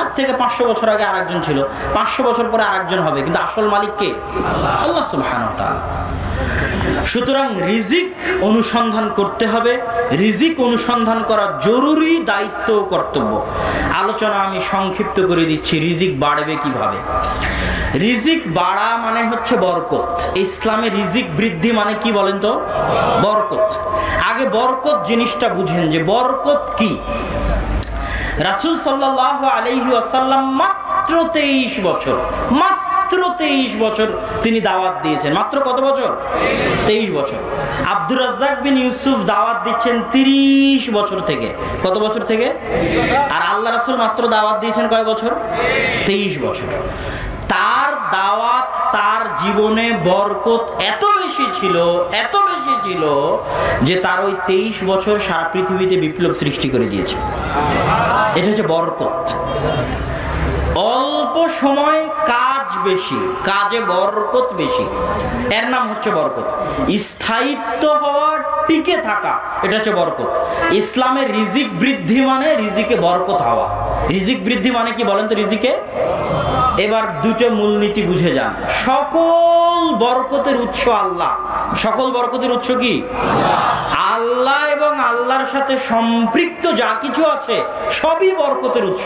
আজ থেকে 500 বছর আগে আরেকজন ছিল, 500 বছর পরে আরেকজন হবে, কিন্তু আসল মালিক কে? আল্লাহ সুবহানাহু ওয়া তাআলা। সুতরাং রিজিক অনুসন্ধান করতে হবে, রিজিক অনুসন্ধান করা জরুরি দায়িত্ব ও কর্তব্য। আলোচনা আমি সংক্ষিপ্ত করে দিচ্ছি। রিজিক বাড়বে কিভাবে? রিজিক বাড়া মানে হচ্ছে বরকত। ইসলামে রিজিক বৃদ্ধি মানে কি বলেন তো? বরকত। আগে বরকত জিনিসটা বুঝেন যে বরকত কি। রাসূল সাল্লাল্লাহু আলাইহি ওয়াসাল্লাম মাত্র 23 বছর, মাত্র 23 বছর তিনি দাওয়াত দিয়েছেন। মাত্র কত বছর? 23 বছর। আব্দুর রাজ্জাক বিন ইউসুফ দাওয়াত দিচ্ছেন 30 বছর থেকে। কত বছর থেকে? আর আল্লাহ রাসূল মাত্র দাওয়াত দিয়েছেন কয় বছর? 23 বছর। তার দাওয়াত, তার জীবনে বরকত এত বেশি ছিল যে তার ওই 23 বছর সারা পৃথিবীতে বিপ্লব সৃষ্টি করে দিয়েছে। এটা হচ্ছে বরকত। অল্প সময় কাজ বেশি, কাজে বরকত বেশি, এর নাম হচ্ছে বরকত। স্থায়িত্ব হওয়া, টিকে থাকা, এটা হচ্ছে বরকত। ইসলামের রিজিক বৃদ্ধি মানে রিজিকে বরকত হওয়া। রিজিক বৃদ্ধি মানে কি বলেন তো? রিজিকে এবার দুটো মূলনীতি বুঝে যান। সকল বরকতের উৎস আল্লাহ। সকল বরকতের উৎস কি? আল্লাহ এবং আল্লাহর সাথে সম্পৃক্ত যা কিছু আছে সবই বরকতের উৎস।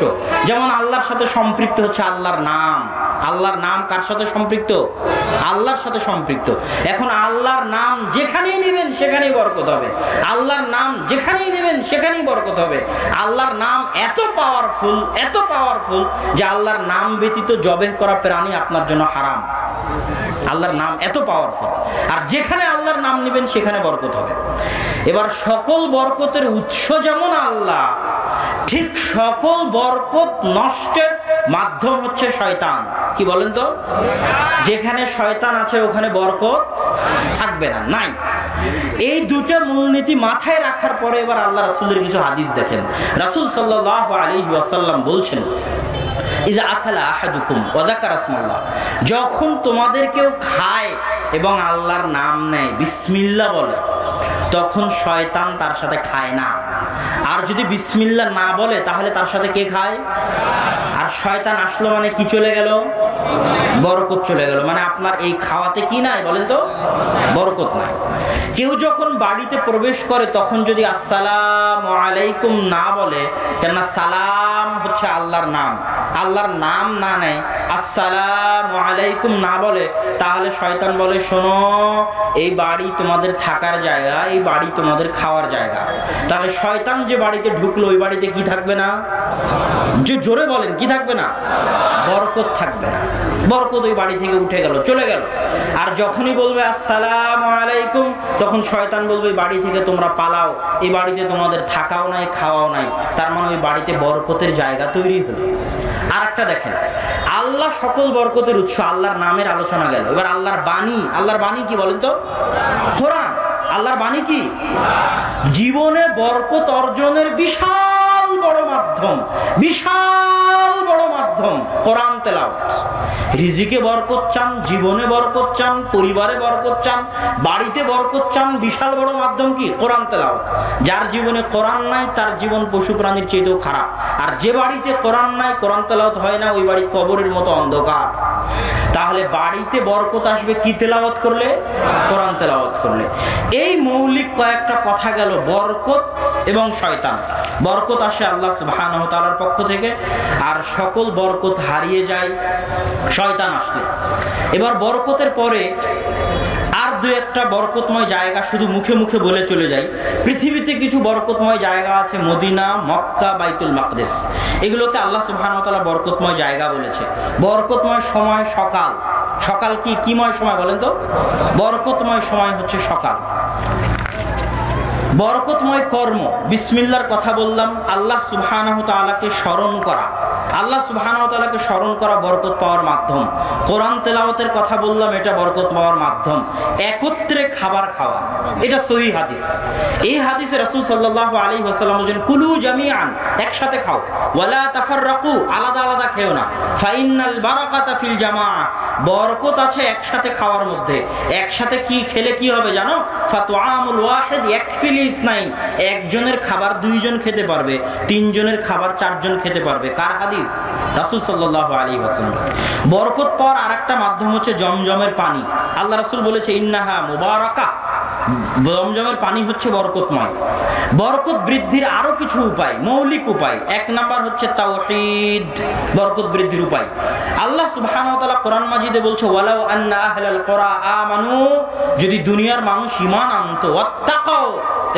যেমন আল্লাহর সাথে সম্পৃক্ত হচ্ছে আল্লাহর নাম। আল্লাহর নাম কার সাথে সম্পৃক্ত? আল্লাহর সাথে সম্পৃক্ত। এখন আল্লাহর নাম যেখানেই নেবেন সেখানেই বরকত হবে। আল্লাহর নাম যেখানেই নেবেন সেখানেই বরকত হবে। আল্লাহর নাম এত পাওয়ারফুল যে আল্লাহর নাম ব্যতীত জবেহ করা প্রাণী আপনার জন্য হারাম। আল্লাহর নাম এত পাওয়ারফুল, আর যেখানে আল্লাহর নাম নেবেন সেখানে বরকত হবে। এবার সকল বরকতের উৎস যেমন আল্লাহ, ঠিক সকল বরকত নষ্টের মাধ্যম হচ্ছে শয়তান। কি বলেন তো? যেখানে শয়তান আছে ওখানে বরকত থাকবে না, নাই। এই দুটো মূলনীতি মাথায় রাখার পরে এবার আল্লাহ রাসূলের কিছু হাদিস দেখেন। রাসূল সাল্লাল্লাহু আলাইহি ওয়াসাল্লাম বলছেন, ইযা আকালা আহাদুকুম ওয়া যাকারা ইসমাল্লাহ, যখন তোমাদের কেউ খায় এবং আল্লাহর নাম নেয়, বিসমিল্লাহ বলে, তখন শয়তান তার সাথে খায় না। আর যদি বিসমিল্লাহ না বলে তাহলে তার সাথে কে খায়? আর শয়তান আসলো মানে কি চলে গেল? বরকত চলে গেল। মানে আপনার এই খাওয়াতে কি নাই বলেন তো? বরকত নাই। কেউ যখন বাড়িতে প্রবেশ করে তখন যদি আসসালামু আলাইকুম না বলে, কেননা সালাম হচ্ছে আল্লাহর নাম, আল্লাহর নাম না নেয়, আসসালামু আলাইকুম না বলে, তাহলে শয়তান বলে, শোনো, এই বাড়ি তোমাদের থাকার জায়গা, এই বাড়ি তোমাদের খাওয়ার জায়গা। তাহলে শয়তান যে বাড়িতে ঢুকলো ওই বাড়িতে কি থাকবে না? যে জোরে বলেন, কি থাকবে না? বরকত থাকবে না। বরকত ওই বাড়ি থেকে উঠে গেল, চলে গেল। আর যখনই বলবে আসসালামু আলাইকুম, তখন শয়তান বলবে বাড়ি থেকে তোমরা পালাও, এই বাড়িতে তোমাদের থাকাও নাই, খাওয়াও নাই। তার মানে ওই বাড়িতে বরকতের জায়গা তৈরি হলো। আর একটা দেখেন, আল্লাহ সকল বরকতের উৎস, আল্লাহর নামের আলোচনা গেল। এবার আল্লাহর বাণী। আল্লাহর বাণী কি বলেন তো? কোরআন। আল্লাহর বাণী কি? জীবনে বরকত অর্জনের বিশাল বড় মাধ্যম, বিশাল বড় মাধ্যম কোরআন তেলাওয়াত। রিজিকে বরকত চান, জীবনে বরকত চান, পরিবারে বরকত চান, বাড়িতে বরকত চান, বিশাল বড় মাধ্যম কি? কোরআন তেলাওয়াত। যার জীবনে কোরআন নাই তার জীবন পশু প্রাণীর চেয়েও খারাপ। আর যে বাড়িতে কোরআন নাই, কোরআন তেলাওয়াত হয় না, ওই বাড়ি কবরের মতো অন্ধকার। তাহলে বাড়িতে বরকত আসবে কি তেলাওয়াত করলে? কোরআন তেলাওয়াত করলে। এই মৌলিক কয়েকটা কথা গেল বরকত এবং শয়তান। বরকত আসে আল্লাহ সুবহানাহু ওয়া তাআলার পক্ষ থেকে, আর সকল বরকত হারিয়ে যায় শয়তান আসলে। এবার বরকতের পরে আর দু একটা বরকতময় জায়গা শুধু মুখে মুখে বলে চলে যায়। পৃথিবীতে কিছু বরকতময় জায়গা আছে, মদিনা, মক্কা, বাইতুল মাকদিস। এগুলোকে আল্লাহ সুবহানাহু ওয়া তাআলা বরকতময় জায়গা বলেছে। বরকতময় সময় সকাল। সকাল কি কিময় সময় বলেন তো? বরকতময় সময় হচ্ছে সকাল। বরকতময় কর্ম, বিসমিল্লাহর কথা বললাম, আল্লাহ সুবহানাহু ওয়া তাআলাকে স্মরণ করা। আল্লাহ সুবহানাহু ওয়া তাআলাকে স্মরণ করা বরকত পাওয়ার মাধ্যম। কোরআন তেলাওয়াতের কথা বললাম, এটা বরকত পাওয়ার মাধ্যম। একত্রে খাবার খাওয়া, এটা সহিহ হাদিস। এই হাদিসে রাসূল সাল্লাল্লাহু আলাইহি ওয়াসাল্লাম বলেন, কুলু জামিআন, একসাথে খাও, ওয়ালা তাফাররাকু, আলাদা আলাদা খেও না। ফাইনাল বারাকাতা ফিল জামাআ, বরকত আছে একসাথে খাওয়ার মধ্যে। একসাথে কি খেলে কি হবে জানো? ফাতুআমুল ওয়াহিদ ইয়াকফিল ইসনাইন, একজনের খাবার দুইজন খেতে পারবে, তিনজনের খাবার চারজন খেতে পারবে। কার হাদিস? রাসূল সাল্লাল্লাহু আলাইহি ওয়াসাল্লাম। বরকত পাওয়ার আরেকটা মাধ্যম হচ্ছে জমজমের পানি। আল্লাহ রাসূল বলেছে, ইন্নাহা মুবারাকা, জমজমের পানি হচ্ছে বরকতময়। বরকত বৃদ্ধির আরো কিছু উপায়, মৌলিক উপায়। এক নাম্বার হচ্ছে তাওহীদ, বরকত বৃদ্ধির উপায়। আল্লাহ সুবহানাহু ওয়া তাআলা কোরআন মাজিদে বলছে, ওয়ালাউ আন্না আহলাল কুরা আমানু, যদি দুনিয়ার মানুষ ঈমান আনতো, ওয়াত্তাকাও,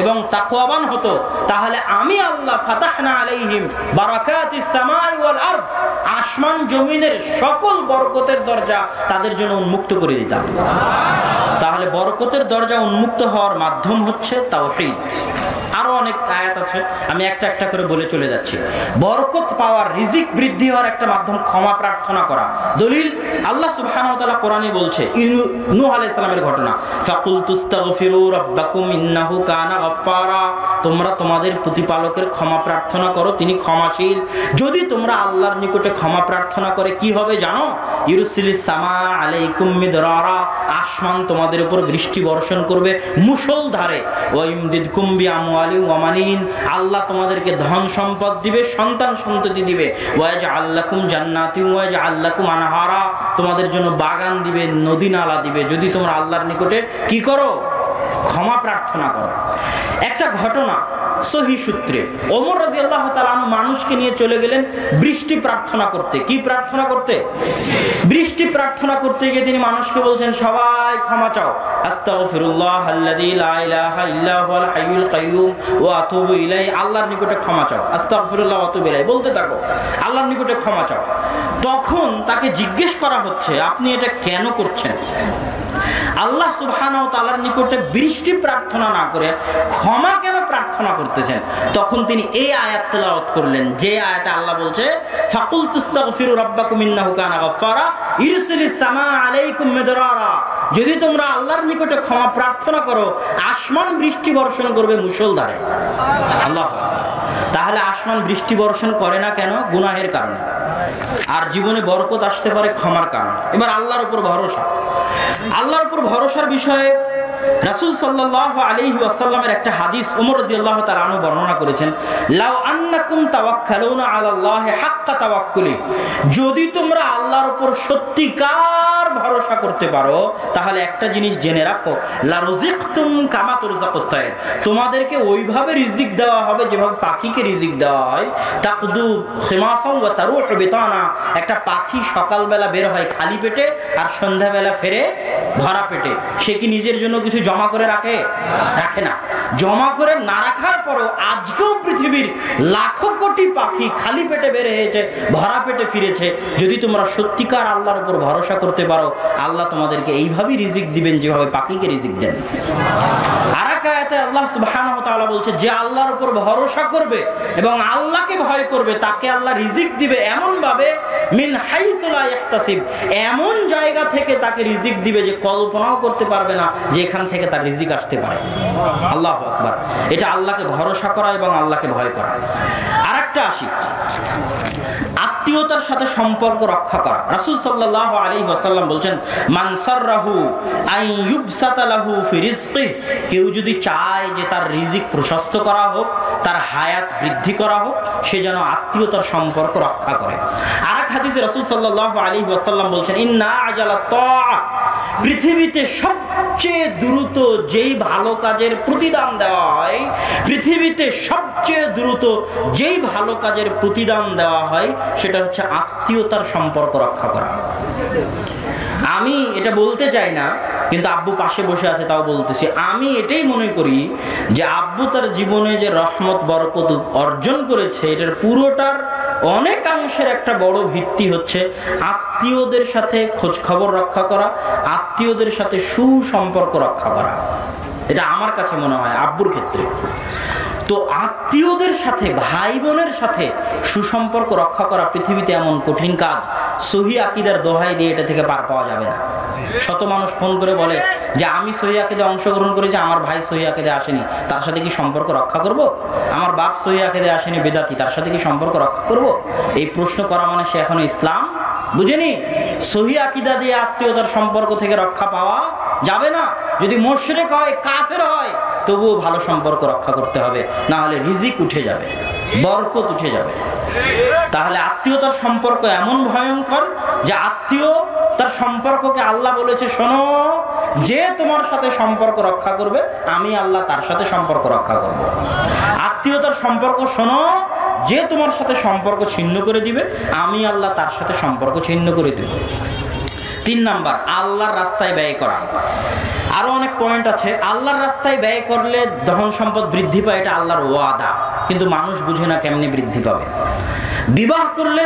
এবং তাকওয়াবান হতো, তাহলে আমি আল্লাহ ফাতাহনা আলাইহিম বারাকাতিস সামাই ওয়াল আরজ, আসমান জমিনের সকল বরকতের দরজা তাদের জন্য উন্মুক্ত করে দিতাম। তাহলে বরকতের দরজা উন্মুক্ত হওয়ার মাধ্যম হচ্ছে তাওহীদ। আরো অনেক আয়াত আছে, আমি একটা একটা করে বলে চলে যাচ্ছি। বরকত পাওয়ার, রিজিক বৃদ্ধি হওয়ার একটা মাধ্যম ক্ষমা প্রার্থনা করা। দলিল আল্লাহ সুবহানাহু ওয়া তাআলা কোরআনে বলছে, নূহ আলাইহিস সালামের ঘটনা, ফাকুল তুস্তাগফিরু রাব্বাকুম ইন্নাহু কানা গাফফারা, তোমরা তোমাদের প্রতিপালকের ক্ষমা প্রার্থনা করো, তিনি ক্ষমাশীল। যদি তোমরা আল্লাহর নিকটে ক্ষমা প্রার্থনা করে কি হবে জানো? ইউরসিলিস সামা আলাইকুম মিদরারা, আসমান তোমাদের উপর বৃষ্টি বর্ষণ করবে মুষলধারে। ওয়াইমদিদকুম বিআমওয়ালিন ওয়া মানিন, আল্লাহ তোমাদেরকে ধন সম্পদ দিবে, সন্তান সন্ততি দিবে। ওয়াজআল লাকুম জান্নাতিন ওয়াজআল লাকুম আনহারা, তোমাদের জন্য বাগান দিবে, নদী নালা দিবে, যদি তোমরা আল্লাহর নিকটে কি করো? ক্ষমা প্রার্থনা করো। একটা ঘটনা সহিহ সূত্রে, ওমর রাদিয়াল্লাহু তাআলা আনহু মানুষকে নিয়ে চলে গেলেন বৃষ্টি প্রার্থনা করতে। কি প্রার্থনা করতে? বৃষ্টি প্রার্থনা করতে গিয়ে তিনি মানুষকে বলছেন, সবাই ক্ষমা চাও, আস্তাগফিরুল্লাহাল্লাযী লা ইলাহা ইল্লা হুয়াল হাইয়ুল কাইয়্যুম ওয়া আতুবু ইলাইহি, আল্লাহর নিকটে ক্ষমা চাও, আস্তাগফিরুল্লাহ ওয়া আতুবু ইলাইহি বলতে থাকো, আল্লাহর নিকটে ক্ষমা চাও। তখন তাকে জিজ্ঞেস করা হচ্ছে, আপনি এটা কেন করছেন? আল্লাহ সুবহানাহু ওয়া তাআলার নিকটে বৃষ্টি প্রার্থনা না করে ক্ষমা কেন প্রার্থনা করতেছেন? তখন তিনি এই আয়াত তেলাওয়াত করলেন, যে আয়াতে আল্লাহ বলছে, ফাকুল তুস্তাগফিরু রাব্বাকুম ইন্নাহু কানা গাফফারা ইরসিলিস সামা আলাইকুম মিদরারা, যদি তোমরা আল্লাহর নিকটে ক্ষমা প্রার্থনা করো, আসমান বৃষ্টি বর্ষণ করবে মুষলধারে। আল্লাহ, তাহলে আসমান বৃষ্টি বর্ষণ করে না কেন? গুনাহের কারণে। আর জীবনে বরকত আসতে পারে ক্ষমার কারণে। এবার আল্লাহর উপর ভরসা, আল্লাহর উপর ভরসার বিষয়ে রাসূল সাল্লাল্লাহু আলাইহি ওয়াসাল্লামের একটা হাদিস ওমর রাদিয়াল্লাহু তাআলা আনহু বর্ণনা করেছেন, লাউ আন্নাকুম তাওয়াক্কালুনা আলাল্লাহি হাক্কা তাওয়াক্কুলি, যদি তোমরা আল্লাহর উপর সত্যিকার ভরসা করতে পারো, তাহলে একটা জিনিস জেনে রাখো, লা রুজিকতুম কামা তুরজাকুত তায়র, তোমাদেরকে ওইভাবে রিজিক দেওয়া হবে যেভাবে পাখিকে রিজিক দেওয়া হয়। তাকদু খিমাসাও ওয়া তারুহু বিতানা, একটা পাখি সকালবেলা বের হয় খালি পেটে আর সন্ধ্যাবেলা ফেরে ভরা পেটে। সে কি নিজের জন্য কিছু জমা করে রাখে? রাখে না। জমা করে না রাখার পরও আজকেও পৃথিবীর লাখো কোটি পাখি খালি পেটে বের হয়েছে, ভরা পেটে ফিরেছে। যদি তোমরা সত্যিকার আল্লাহর উপর ভরসা করতে পারো, আল্লাহ তোমাদেরকে এইভাবেই রিজিক দিবেন যেভাবে পাখিকে রিজিক দেন। আরেক আয়াতে আল্লাহ সুবহানাহু ওয়া তাআলা বলছে, যে আল্লাহর উপর ভরসা করবে এবং আল্লাহকে ভয় করবে, তাকে আল্লাহ রিজিক দিবে এমন ভাবে, মিন হাইসু লা ইহতাসিব, এমন জায়গা থেকে তাকে রিজিক দিবে যে কল্পনাও করতে পারবে না যে এখান থেকে তার রিজিক আসতে পারে। আল্লাহু আকবার। এটা আল্লাহকে ভরসা করা এবং আল্লাহকে ভয় করা। আরেকটা আসি, আত্মীয়তার সাথে সম্পর্ক রক্ষা করা। রাসূল সাল্লাল্লাহু আলাইহি ওয়াসাল্লাম বলেন, মান সাররাহু আন ইউবসাতা লাহু ফি রিজকিহি, কেউ যদি চায় যে তার রিজিক প্রশস্ত করা হোক, তার হায়াত বৃদ্ধি করা হোক, সে যেন আত্মীয়তার সম্পর্ক রক্ষা করে। আরেক হাদিসে রাসূল সাল্লাল্লাহু আলাইহি ওয়াসাল্লাম বলেন, ইন্না আজালাত তাআ, পৃথিবীতে সবচেয়ে দ্রুত যেই ভালো কাজের প্রতিদান দেওয়া হয়, পৃথিবীতে সবচেয়ে দ্রুত যেই ভালো কাজের প্রতিদান দেওয়া হয়, সেটা হচ্ছে আত্মীয়তার সম্পর্ক রক্ষা করা। আমি এটা বলতে চাই না, কিন্তু আব্বু পাশে বসে আছে তাও বলতেছি, আমি এটাই মনে করি যে আব্বু তার জীবনে যে রহমত বরকত অর্জন করেছে, এটার পুরোটার অনেকাংশের একটা বড় ভিত্তি হচ্ছে আত্মীয়দের সাথে খোঁজ খবর রক্ষা করা, আত্মীয়দের সাথে সুসম্পর্ক রক্ষা করা। এটা আমার কাছে মনে হয় আব্বুর ক্ষেত্রে। তো আত্মীয়দের সাথে, ভাই বোনের সাথে সুসম্পর্ক রক্ষা করা পৃথিবীতে এমন কঠিন কাজ, সহি আকীদার দোহাই দিয়ে এটা থেকে পার পাওয়া যাবে না। শত মানুষ ফোন করে বলে যে আমি সহি আকীদায় অংশগ্রহণ করেছি, আমার ভাই সহি আকীদায় আসেনি, তার সাথে কি সম্পর্ক রক্ষা করব? আমার বাপ সহি আকীদায় আসেনি, বেদাতি, তার সাথে কি সম্পর্ক রক্ষা করব? এই প্রশ্ন করা মানে সে এখনো ইসলাম বুঝেনি। সহি আকীদা দিয়ে আত্মীয়তার সম্পর্ক থেকে রক্ষা পাওয়া যাবে না। যদি মুশরিক হয়, কাফের হয়, তবুও ভালো সম্পর্ক রক্ষা করতে হবে, না হলে রিজিক উঠে যাবে, বরকত উঠে যাবে। তাহলে আত্মীয়তার সম্পর্ক এমন ভয়ঙ্কর যে আত্মীয় তার সম্পর্ককে আল্লাহ বলেছে, শোনো, যে তোমার সাথে সম্পর্ক রক্ষা করবে, আমি আল্লাহ তার সাথে সম্পর্ক রক্ষা করব। আত্মীয়তার সম্পর্ক শোনো, যে তোমার সাথে সম্পর্ক ছিন্ন করে দিবে, আমি আল্লাহ তার সাথে সম্পর্ক ছিন্ন করে দেব। 3 নাম্বার, আল্লাহর রাস্তায় ব্যয় করা। আরো অনেক পয়েন্ট আছে। আল্লাহর রাস্তায় ব্যয় করলে ধন সম্পদ বৃদ্ধি পায়, এটা আল্লাহর ওয়াদা, কিন্তু মানুষ বুঝে না কেমনি বৃদ্ধি পাবে। বিবাহ করলে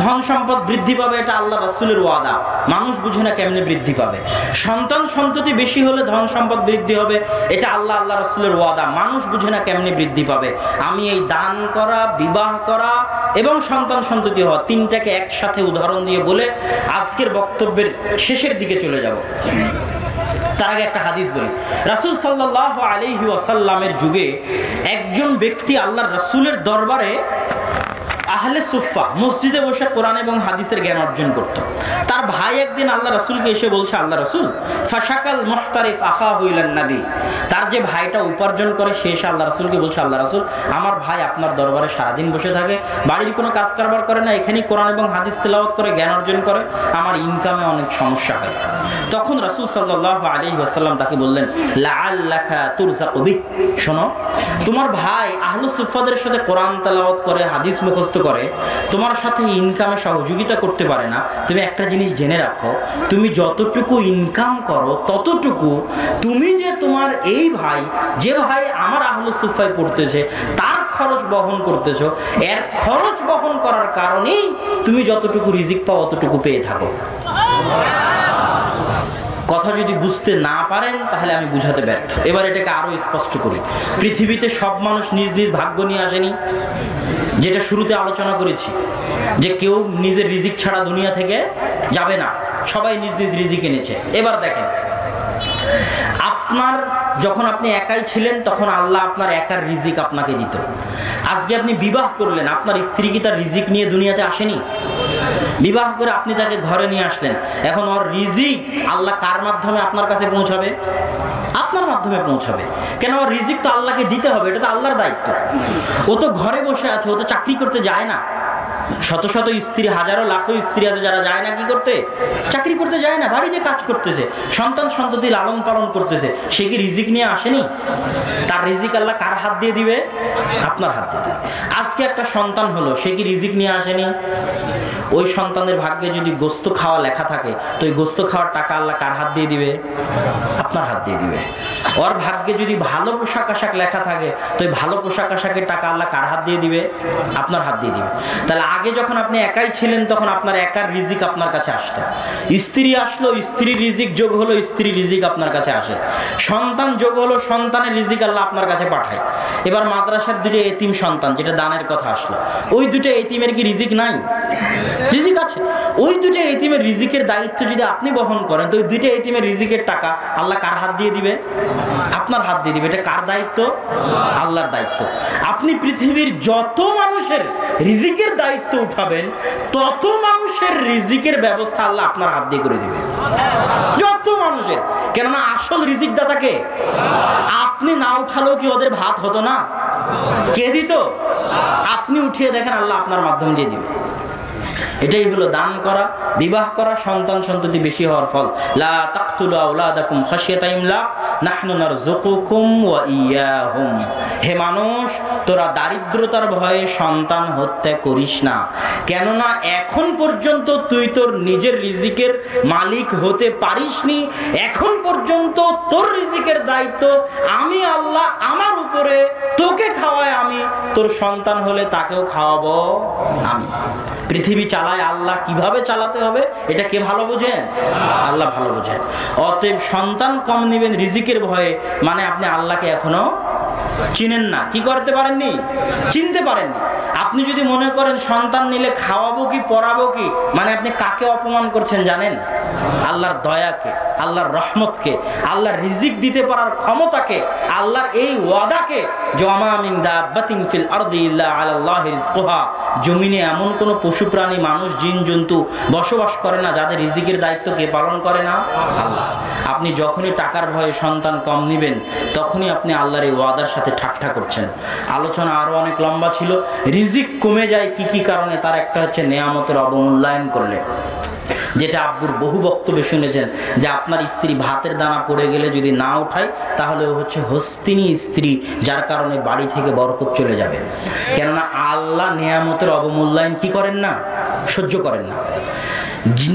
ধন সম্পদ বৃদ্ধি পাবে, এটা আল্লাহ রাসূলের ওয়াদা। মানুষ বুঝে না কেমনে বৃদ্ধি পাবে। সন্তান সন্ততি বেশি হলে ধন সম্পদ বৃদ্ধি হবে, এটা আল্লাহ রাসূলের ওয়াদা। মানুষ বুঝে না কেমনে বৃদ্ধি পাবে। আমি এই দান করা, বিবাহ করা এবং সন্তান সন্ততি হওয়া, তিনটাকে একসাথে উদাহরণ দিয়ে বলে আজকের বক্তব্যের শেষের দিকে চলে যাব। তার আগে একটা হাদিস বলি। রাসূল সাল্লাল্লাহু আলাইহি ওয়াসাল্লামের যুগে একজন ব্যক্তি আল্লাহর রাসূলের দরবারে আহলে সুফা মসজিদে বসে কোরআন এবং হাদিসের জ্ঞান অর্জন করত। তার ভাই একদিন আল্লাহ রাসূলকে এসে বলছে, আল্লাহ রাসূল, ফাশাকাল মুহতারিফ আখাহু ইলান নবী। তার যে ভাইটা উপার্জন করে সে এসে আল্লাহ রাসূলকে বলছে, আল্লাহ রাসূল, আমার ভাই আপনার দরবারে সারাদিন বসে থাকে, বাড়ির কোনো কাজ কারবার করে না, এখানেই কোরআন এবং হাদিস তেলাওয়াত করে জ্ঞান অর্জন করে, আমার ইনকামে অনেক সমস্যা হয়। তখন রাসূল সাল্লাল্লাহু আলাইহি ওয়াসাল্লাম তাকে বললেন, লাআল্লাকা তুরযাকু বিহি, শোনো, তোমার ভাই আহলে সুফাদের সাথে কোরআন তেলাওয়াত করে, হাদিস মুখস্থ করে, তোমার সাথে ইনকামে সহযোগিতা করতে পারে না। তুমি একটা জিনিস জেনে রাখো, তুমি যতটুকু ইনকাম করো ততটুকু তুমি যে তোমার এই ভাই, যে ভাই আমার আহলে সুফায় পড়তেছে, তার খরচ বহন করতেছো, এর খরচ বহন করার কারণেই তুমি যতটুকু রিজিক পাও অতটুকু পেয়ে থাকো। কথা যদি বুঝতে না পারেন তাহলে আমি বুঝাতে ব্যর্থ। এবার এটাকে আরো স্পষ্ট করি। পৃথিবীতে সব মানুষ নিজ নিজ ভাগ্য নিয়ে আসেনি, যেটা শুরুতে আলোচনা করেছি, যে কেউ নিজের রিজিক ছাড়া দুনিয়া থেকে যাবে না, সবাই নিজ নিজ রিজিক এনেছে। এবার দেখেন, আপনার যখন আপনি একাই ছিলেন তখন আল্লাহ আপনার একার রিজিক আপনাকে দিত। আজকে আপনি বিবাহ করলেন, আপনার স্ত্রী কি তার রিজিক নিয়ে দুনিয়াতে আসেনি? বিবাহ করে আপনি তাকে ঘরে নিয়ে আসলেন, এখন ওর রিজিক আল্লাহ কার মাধ্যমে আপনার কাছে পৌঁছাবে? আপনার মাধ্যমে পৌঁছাবে। কেন? ওর রিজিক তো আল্লাহকে দিতে হবে, এটা তো আল্লাহর দায়িত্ব। ও তো ঘরে বসে আছে, ও তো চাকরি করতে যায় না। শত শত স্ত্রী, হাজারো লাখো স্ত্রী আছে যারা যায় না কি করতে? চাকরি করতে যায় না, বাড়িতে কাজ করতেছে, সন্তান সন্ততি লালন পালন করতেছে। সে কি রিজিক নিয়ে আসেনি? তার রিজিক আল্লাহ কার হাত দিয়ে দিবে? আপনার হাত দিয়ে দিবে। আজকে একটা সন্তান হলো, সে কি রিজিক নিয়ে আসেনি? ওই সন্তানের ভাগ্যে যদি গোস্ত খাওয়া লেখা থাকে, তো ওই গোস্ত খাওয়ার টাকা আল্লাহ কার হাত দিয়ে দিবে? আপনার হাত দিয়ে দিবে। ওর ভাগ্যে যদি ভালো পোশাক আশাক লেখা থাকে, তো ওই ভালো পোশাক আশাকের টাকা আল্লাহ কার হাত দিয়ে দিবে? আপনার হাত দিয়ে দিবে। তাহলে আগে যখন আপনি একাই ছিলেন তখন আপনার একার রিজিক আপনার কাছে আসতো। স্ত্রী আসলো, স্ত্রীর রিজিক যোগ হলো, স্ত্রীর রিজিক আপনার কাছে আসে। সন্তান যোগ হলো, সন্তানের রিজিক আল্লাহ আপনার কাছে পাঠায়। এবার মাদ্রাসার দুটো এতিম সন্তান, যেটা দানের কথা আসলো, ওই দুটো এতিমের কি রিজিক নাই? রিজিক আছে। ওই দুটো এতিমের রিজিকের দায়িত্ব যদি আপনি বহন করেন, তো ওই দুটো এতিমের রিজিকের টাকা আল্লাহ কার হাত দিয়ে দিবে? আপনার হাত দিয়ে দিবে। এটা কার দায়িত্ব? আল্লাহর দায়িত্ব। আপনি পৃথিবীর যত মানুষের রিজিকের দায়িত্ব উঠাবেন, তত মানুষের রিজিকের ব্যবস্থা আল্লাহ আপনার হাত দিয়ে করে দিবে। যত মানুষের, কেননা আসল রিজিক দাতাকে আপনি না উঠালেও কি ওদের ভাত হতো না? কে দিত? আপনি উঠিয়ে দেখেন, আল্লাহ আপনার মাধ্যম দিয়ে দিবে। এটাই হলো দান করা, বিবাহ করা, সন্তান সন্ততি বেশি হওয়ার ফল। লা তাকতুলু আওলাদাকুম খাশিয়াতা ইমলাক নাহনু নারযুকুকুম ওয়া ইয়াহুম। হে মানুষ, তোরা দারিদ্রতার ভয়ে সন্তান হত্যা করিস না, কেননা এখন পর্যন্ত তুই তোর নিজের রিজিকের মালিক হতে পারিসনি। এখন পর্যন্ত তোর রিজিকের দায়িত্ব আমি আল্লাহ আমার উপরে, তোকে খাওয়াই আমি, তোর সন্তান হলে তাকেও খাওয়াবো আমি। পৃথিবী চালায় আল্লাহ, কিভাবে চালাতে হবে এটা কে ভালো বোঝেন? আল্লাহ ভালো বোঝেন। অতএব সন্তান কম নিবেন রিজিকের ভয়ে, মানে আপনি আল্লাহকে এখনো চিনেন না। কি করতে পারেননি? চিনতে পারেননি। আপনি যদি মনে করেন সন্তান নিলে খাওয়াবো কি পড়াবো কি, মানে আপনি কাকে অপমান করছেন জানেন? আল্লাহর দয়াকে, আল্লাহর রহমতকে, আল্লাহর রিজিক দিতে পারার ক্ষমতাকে, আল্লাহর এই ওয়াদাকে, জামা মিন দাব্বাতিন ফিল আরদি ইল্লা আলাল্লাহি রিজকুহা। জমিনে এমন কোন পশু প্রাণী, মানুষ, জিন জন্তু বসবাস করে না যাদের রিজিকের দায়িত্ব কে পালন করে না? আল্লাহ। আপনি যখনই টাকার ভয়ে সন্তান কম নিবেন, তখনই আপনি আল্লাহর এই ওয়াদার সাথে ঠাট্টা করছেন। আলোচনা আরো অনেক লম্বা ছিল। রিজিক কমে যায় কি কি কারণে? তার একটা হচ্ছে নেয়ামতের অবমূল্যায়ন করলে, যেটা আব্বুর বহু বক্তব্যে শুনেছেন, যে আপনার স্ত্রী ভাতের দানা পড়ে গেলে যদি না উঠায়, তাহলে ও হচ্ছে হস্তিনী স্ত্রী, যার কারণে বাড়ি থেকে বরকত চলে যাবে। কেননা আল্লাহ নেয়ামতের অবমূল্যায়ন কি করেন না? সহ্য করেন না।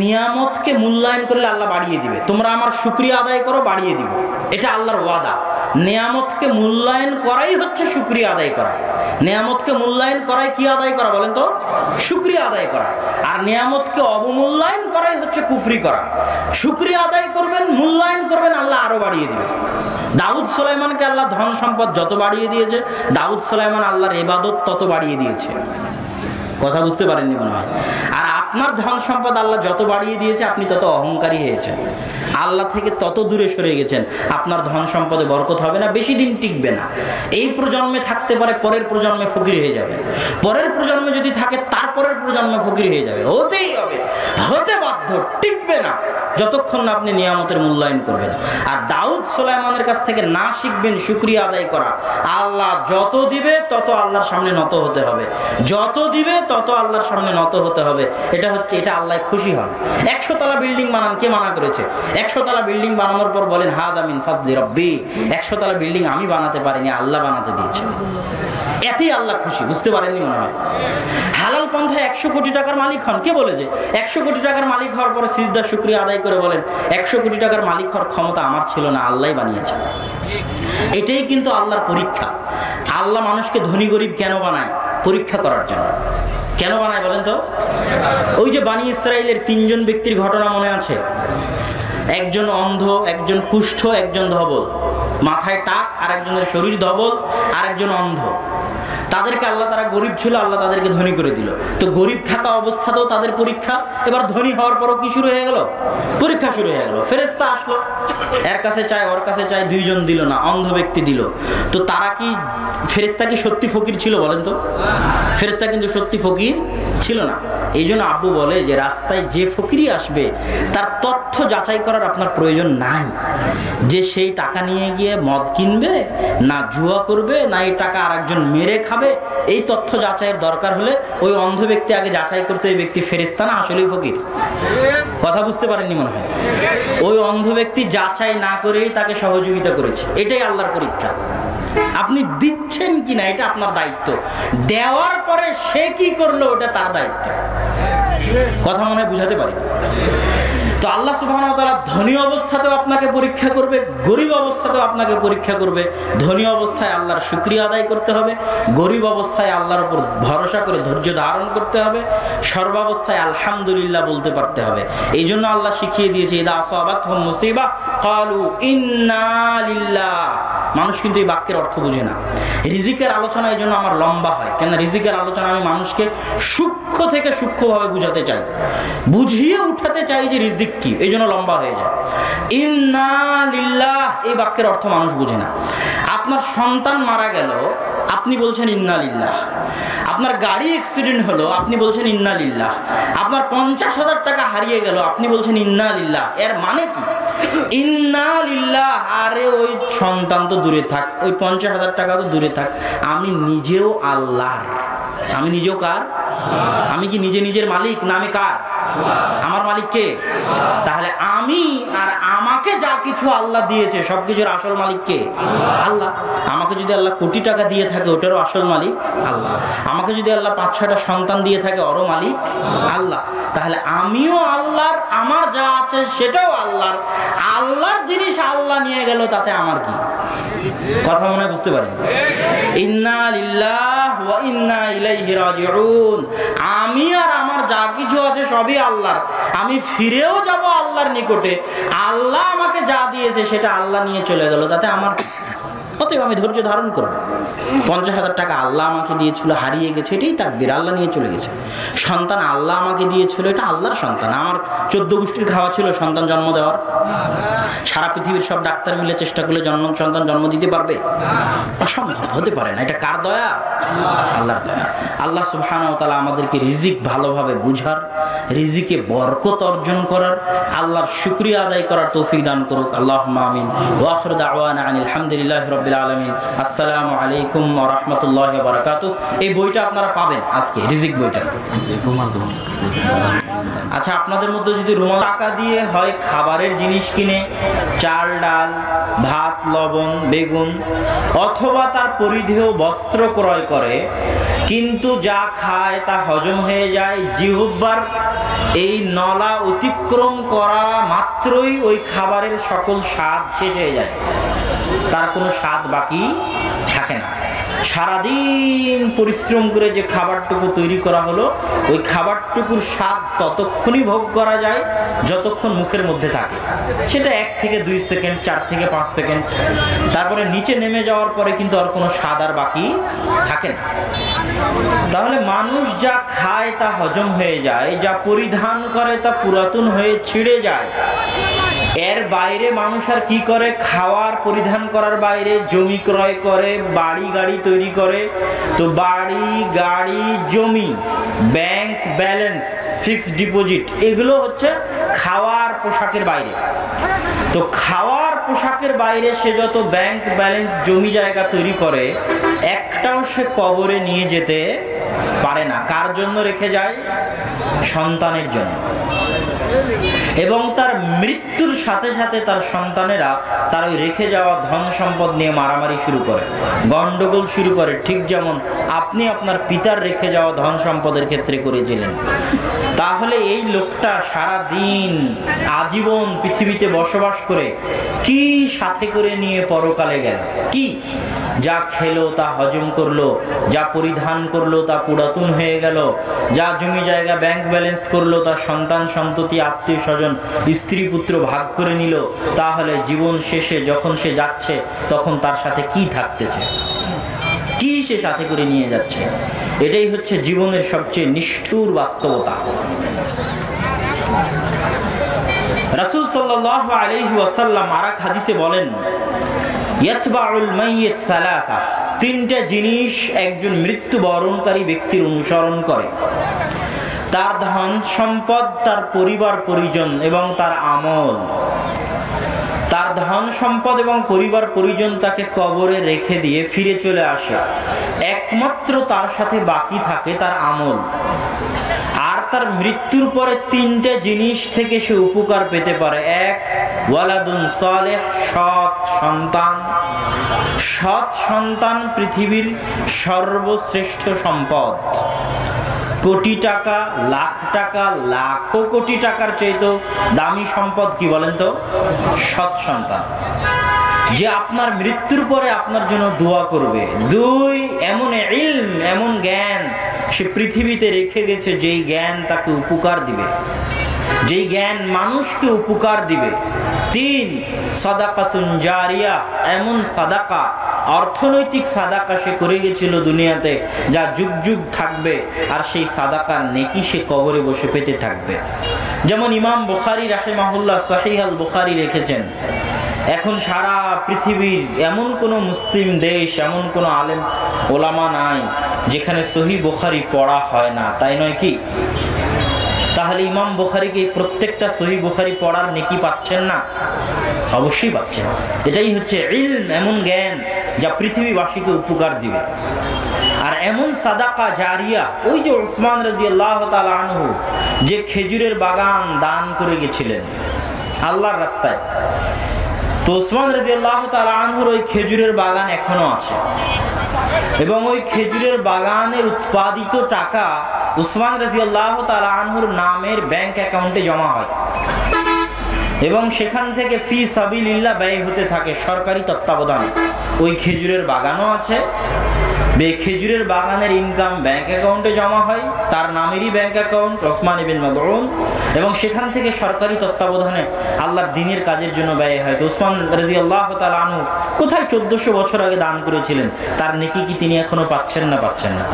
নিয়ামতকে মূল্যায়ন করলে আল্লাহ বাড়িয়ে দিবে। তোমরা আমার শুকরিয়া আদায় করো, বাড়িয়ে দিব, এটা আল্লাহর ওয়াদা। নিয়ামতকে মূল্যায়ন করাই হচ্ছে শুকরিয়া আদায় করা। নিয়ামতকে মূল্যায়ন করাই কি আদায় করা বলেন তো? শুকরিয়া আদায় করা। আর নিয়ামতকে অবমূল্যায়ন করাই হচ্ছে কুফরি করা। শুকরিয়া আদায় করবেন, মূল্যায়ন করবেন, আল্লাহ আরো বাড়িয়ে দিবে। দাউদ সুলাইমানকে আল্লাহ ধন সম্পদ যত বাড়িয়ে দিয়েছে, দাউদ সুলাইমান আল্লাহর ইবাদত তত বাড়িয়ে দিয়েছে। কথা বুঝতে পারেননি মনে হয়। আর আপনার ধন সম্পদ আল্লাহ যত বাড়িয়ে দিয়েছে, আপনি তত অহংকারী হয়েছেন, আল্লাহ থেকে তত দূরে সরে গেছেন। আপনার ধন সম্পদে বরকত হবে না, বেশি দিন টিকবে না। এই প্রজন্মে থাকতে পারে, পরের প্রজন্মে ফকির হয়ে যাবে। পরের প্রজন্মে যদি থাকে, তারপরের প্রজন্মে ফকির হয়ে যাবে। হতেই হবে, হতে বাধ্য, টিকবে না যতক্ষণ না আপনি নিয়ামতের মূল্যায়ন করবেন। আর দাউদ সুলাইমানের কাছ থেকে না শিখবেন শুকরিয়া আদায় করা। আল্লাহ যত দিবে তত আল্লাহর সামনে নত হতে হবে, যত দিবে তত আল্লাহর সামনে নত হতে হবে। এটা আল্লাহ খুশি হন। 100 তলা বিল্ডিং বানান, কে মানা করেছে? 100 তলা বিল্ডিং বানানোর পর বলেন হাদা মিন ফাদলি রব্বি, 100 তলা বিল্ডিং আমি বানাতে পারিনি, আল্লাহ বানাতে দিয়েছে। এতেই আল্লাহ খুশি। বুঝতে পারেননি মনে হয়। হালাল পন্থায় 100 কোটি টাকার মালিক হন, কে বলেছে? 100 কোটি টাকার মালিক হওয়ার পরে সিজদা শুকরিয়া আদায় করে বলেন 100 কোটি টাকার মালিক হওয়ার ক্ষমতা আমার ছিল না, আল্লাহই বানিয়েছে। এটাই কিন্তু আল্লাহর পরীক্ষা। আল্লাহ মানুষকে ধনী গরিব কেন বানায়? পরীক্ষা করার জন্য। কেন বানায় বলেন তো? ওই যে বানি ইসরাইলের 3 জন ব্যক্তির ঘটনা মনে আছে? একজন অন্ধ, একজন কুষ্ঠ, একজন ধবল, মাথায় টাক, আর একজনের শরীর ধবল, আর একজন অন্ধ। তাদেরকে আল্লাহ, তারা গরিব ছিল, আল্লাহ তাদেরকে ধনী করে দিল। তো গরিব থাকা অবস্থাতেও তাদের পরীক্ষা। এবার ধনী হওয়ার পরও কি শুরু হয়ে গেল? পরীক্ষা শুরু হয়ে গেল। ফেরেশতা আসলো, এর কাছে চায়, ওর কাছে চায়, 2 জন দিল না, অন্ধ ব্যক্তি দিল। তো তারা কি, ফেরেশতা কি সত্যি ফকির ছিল বলেন তো? ফেরেশতা কিন্তু সত্যি ফকির ছিল না। এই জন্য আব্বু বলে যে রাস্তায় যে ফকিরই আসবে, তার তথ্য যাচাই করার আপনার প্রয়োজন নাই, যে সেই টাকা নিয়ে গিয়ে মদ কিনবে, না জুয়া করবে, না এই টাকা আরেকজন মেরে খাবে। এই তথ্য যাচাইয়ের দরকার হলে ওই অন্ধ ব্যক্তি আগে যাচাই করতে, এই ব্যক্তি ফেরেশতা না আসলেই ফকির। কথা বুঝতে পারেননি মনে হয়। ওই অন্ধ ব্যক্তি যাচাই না করেই তাকে সহযোগিতা করেছে। এটাই আল্লাহর পরীক্ষা। আপনি দিচ্ছেন কিনা এটা আপনার দায়িত্ব, দেওয়ার পরে সে কি করলো ওটা তার দায়িত্ব। কথা মনে হয় বুঝাতে পারি। তো আল্লাহ সুবহানাহু ওয়া তাআলা ধনী অবস্থাতেও আপনাকে পরীক্ষা করবে, গরিব অবস্থাতেও আপনাকে পরীক্ষা করবে। ধনী অবস্থায় আল্লাহর শুকরিয়া আদায় করতে হবে, গরিব অবস্থায় আল্লাহর উপর ভরসা করে ধৈর্য ধারণ করতে হবে, সর্বাবস্থায় আলহামদুলিল্লাহ বলতে পারতে হবে। এই জন্য আল্লাহ শিখিয়ে দিয়েছে ইদা আসাবাতহুম মুসিবা ক্বালু ইন্না লিল্লাহ। মানুষ কিন্তু এই বাক্যের অর্থ বুঝে না। রিজিকের আলোচনা এই জন্য আমার লম্বা হয়, কেন রিজিকের আলোচনা আমি মানুষকে সূক্ষ্ম থেকে সূক্ষ্মভাবে বুঝাতে চাই, বুঝিয়ে উঠাতে চাই যে রিজিক কি, এই জন্য লম্বা হয়ে যায়। ইন্না লিল্লাহ এই বাক্যের অর্থ মানুষ বুঝে না। আপনার সন্তান মারা গেল, আপনি বলছেন ইন্না লিল্লাহ। আপনার গাড়ি অ্যাক্সিডেন্ট হলো, আপনি বলছেন ইন্না লিল্লাহ। আপনার 50,000 টাকা হারিয়ে গেল, আপনি বলছেন ইন্না লিল্লাহ। এর মানে কি? ইন্না লিল্লাহ। আরে ওই সন্তান তো দূরে থাক, ওই 50,000 টাকা তো দূরে থাক, আমি নিজেও আল্লাহর। আমি নিজেও কার? আমি কি নিজে নিজের মালিক না আমি কার? আমার মালিক কে? তাহলে আমি আর আমাকে যা কিছু আল্লাহ দিয়েছে সবকিছুর আসল মালিক কে? আল্লাহ। আমাকে যদি আল্লাহ কোটি টাকা দিয়ে থাকে, ওটারও আসল মালিক আল্লাহ। আমাকে যদি আল্লাহ 5-6টা সন্তান দিয়ে থাকে, ওরও মালিক আল্লাহ। তাহলে আমিও আল্লাহর, আমার যা আছে সেটাও আল্লাহর। আল্লাহর জিনিস আল্লাহ নিয়ে গেল, তাতে আমার কি? কথা মনে হয় বুঝতে পারেন। ইন্না লিল্লাহ ওয়া ইন্না ইলাইহি রাজিউন। আমি আর আমার যা কিছু আছে সবই আল্লাহর। আমি ফিরেও যাব আল্লাহর নিকটে। আল্লাহ আমাকে যা দিয়েছে সেটা আল্লাহ নিয়ে চলে গেল, তাতে আমার। অতএব আমি ধৈর্য ধারণ করব। 50,000 টাকা আল্লাহ আমাকে দিয়েছিল, হারিয়ে গেছে, এটাই তাকদীর, আল্লাহ নিয়ে চলে গেছে। সন্তান আল্লাহ আমাকে দিয়েছিল, এটা আল্লাহর সন্তান। আমার 14 গোষ্ঠীর খাওয়া ছিল সন্তান জন্ম দেওয়ার? সারা পৃথিবীর সব ডাক্তার মিলে চেষ্টা করলে সন্তান জন্ম দিতে পারবে? অসম্ভব, হতে পারে না। এটা কার দয়া? আল্লাহর দয়া। আল্লাহ সুবহানাহু ওয়া তাআলা আমাদেরকে রিজিক ভালোভাবে বুঝার, রিজিকে বরকত অর্জন করার, আল্লাহর শুকরিয়া আদায় করার তৌফিক দান করুক। আল্লাহুম্মা আমিন। ওয়া আখিরু দাওয়ানা আনিল হামদুলিল্লাহি রাব্বিল আলামিন। আসসালামু আলাইকুম ওয়া রাহমাতুল্লাহি ওয়া বারাকাতুহু। এই বইটা আপনারা পাবেন আজকে, রিজিক বইটা। আচ্ছা, আপনাদের মধ্যে যদি রোমান টাকা দিয়ে হয় খাবারের জিনিস কিনে, চাল ডাল ভাত লবণ বেগুন, অথবা তার পরিধেয় বস্ত্র ক্রয় করে, কিন্তু যা খায় তা হজম হয়ে যায়, জিহ্বার এই নলা অতিক্রম করা মাত্রই ওই খাবারের সকল স্বাদ শেষ হয়ে যায়, তার কোনো স্বাদ বাকি থাকে না। সারাদিন পরিশ্রম করে যে খাবারটুকু তৈরি করা হলো, ওই খাবারটুকুর স্বাদ ততক্ষণই ভোগ করা যায় যতক্ষণ মুখের মধ্যে থাকে। সেটা 1 থেকে 2 সেকেন্ড, 4 থেকে 5 সেকেন্ড, তারপরে নিচে নেমে যাওয়ার পরে কিন্তু আর কোনো স্বাদ আর বাকি থাকে না। তাহলে মানুষ যা খায় তা হজম হয়ে যায়, যা পরিধান করে তা পুরাতন হয়ে ছিঁড়ে যায়। এর বাইরে মানুষ আর কি করে? খাওয়ার পরিধান করার বাইরে জমি ক্রয় করে, বাড়ি গাড়ি তৈরি করে। তো বাড়ি গাড়ি জমি, ব্যাংক ব্যালেন্স, ফিক্সড ডিপোজিট, এগুলো হচ্ছে খাওয়ার পোশাকের বাইরে। তো খাওয়ার পোশাকের বাইরে সে যত ব্যাংক ব্যালেন্স জমি জায়গা তৈরি করে, একটাও সে কবরে নিয়ে যেতে পারে না। কার জন্য রেখে যায়? সন্তানের জন্য। এবং তার মৃত্যুর সাথে সাথে তার সন্তানেরা তার ওই রেখে যাওয়া ধন সম্পদ নিয়ে মারামারি শুরু করে, গন্ডগোল শুরু করে, ঠিক যেমন আপনি আপনার পিতার রেখে যাওয়া ধন সম্পদের ক্ষেত্রে করেছিলেন। তাহলে এই লোকটা সারা দিন আজীবন পৃথিবীতে বসবাস করে কি সাথে করে নিয়ে পরকালে গেল? কি যা খেলো তা হজম করলো, যা পরিধান করলো তা পুরাতন হয়ে গেল, যা জমি জায়গা ব্যাংক ব্যালেন্স করলো তা সন্তান সন্ততি আত্মীয় স্বজন স্ত্রী পুত্র ভাগ করে নিল। তাহলে জীবন শেষে যখন সে যাচ্ছে তখন তার সাথে কি থাকতেছে, কি সে সাথে করে নিয়ে যাচ্ছে? এটাই হচ্ছে জীবনের সবচেয়ে নিষ্ঠুর বাস্তবতা। রাসূল সাল্লাল্লাহু আলাইহি ওয়াসাল্লাম আরেক হাদিসে বলেন, ইয়াতবাউল মাইয়িত সালাসা, 3টা জিনিস একজন মৃত্যুবরণকারী ব্যক্তির অনুসরণ করে: তার ধন সম্পদ, তার পরিবার পরিজন এবং তার আমল। তার ধন সম্পদ এবং পরিবার পরিজন তাকে কবরে রেখে দিয়ে ফিরে চলে আসে, একমাত্র তার সাথে বাকি থাকে তার আমল। আর তার মৃত্যুর পরে 3টে জিনিস থেকে সে উপকার পেতে পারে: 1 ওয়ালাদুন সালেহ, সৎ সন্তান। সৎ সন্তান পৃথিবীর সর্বশ্রেষ্ঠ সম্পদ। কোটি টাকা, লাখ টাকা, লাখো কোটি টাকার চাইতেও দামি সম্পদ কি বলেন তো? সৎ সন্তান, যে আপনার মৃত্যুর পরে আপনার জন্য দোয়া করবে। 2 এমন ইলম, এমন জ্ঞান সে পৃথিবীতে রেখে গেছে, যেই জ্ঞান তাকে উপকার দিবে, যেই জ্ঞান মানুষকে উপকার দিবে। 3 সাদাকাতুন জারিয়া, এমন সাদাকা, অর্থনৈতিক সাদাকা সে করে গেছিল দুনিয়াতে, যা যুগ যুগ থাকবে, আর সেই সাদাকার নেকি সে কবরে বসে পেতে থাকবে। যেমন ইমাম বুখারী রাহিমাহুল্লাহ সহিহ আল বুখারী রেখেছেন, এখন সারা পৃথিবীর এমন কোনো মুসলিম দেশ, এমন কোনো আলেম ওলামা নাই যেখানে সহিহ বুখারী পড়া হয় না, তাই নয় কি? তাহলে ইমাম বুখারীকে প্রত্যেকটা সহিহ বুখারী পড়ার নেকি পাচ্ছেন না? অবশ্যই পাচ্ছেন। এটাই হচ্ছে ইলম, এমন জ্ঞান যা পৃথিবীবাসীকে উপকার দিবে। আর এমন সাদাকা জারিয়া, ওই যে উসমান রাদিয়াল্লাহু তাআলা আনহু যে খেজুরের বাগান দান করে গেছিলেন আল্লাহর রাস্তায়, তো উসমান রাদিয়াল্লাহু তাআলা আনহুর ওই খেজুরের বাগান এখনো আছে, এবং ওই খেজুরের বাগানের উৎপাদিত টাকা উসমান রাদিয়াল্লাহু তাআলা আনহুর নামের ব্যাংক অ্যাকাউন্টে জমা হয়, এবং সেখান থেকে ফি সাবিলিল্লাহ ব্যয় হতে থাকে সরকারি তত্ত্বাবধানে। ওই খেজুরের বাগানও আছে, খেজুরের বাগানের ইনকাম ব্যাংক অ্যাকাউন্টে জমা হয়, তার নামেরই ব্যাংক অ্যাকাউন্ট ওসমান ইবনে মাদউন, এবং সেখান থেকে সরকারি তত্ত্বাবধানে আল্লাহর দ্বীনের কাজের জন্য ব্যয় হয়। তো ওসমান রাদিয়াল্লাহু তাআলা আনহু কোথায় 1400 বছর আগে দান করেছিলেন, তার নেকি কি তিনি এখনো পাচ্ছেন না? পাচ্ছেন না।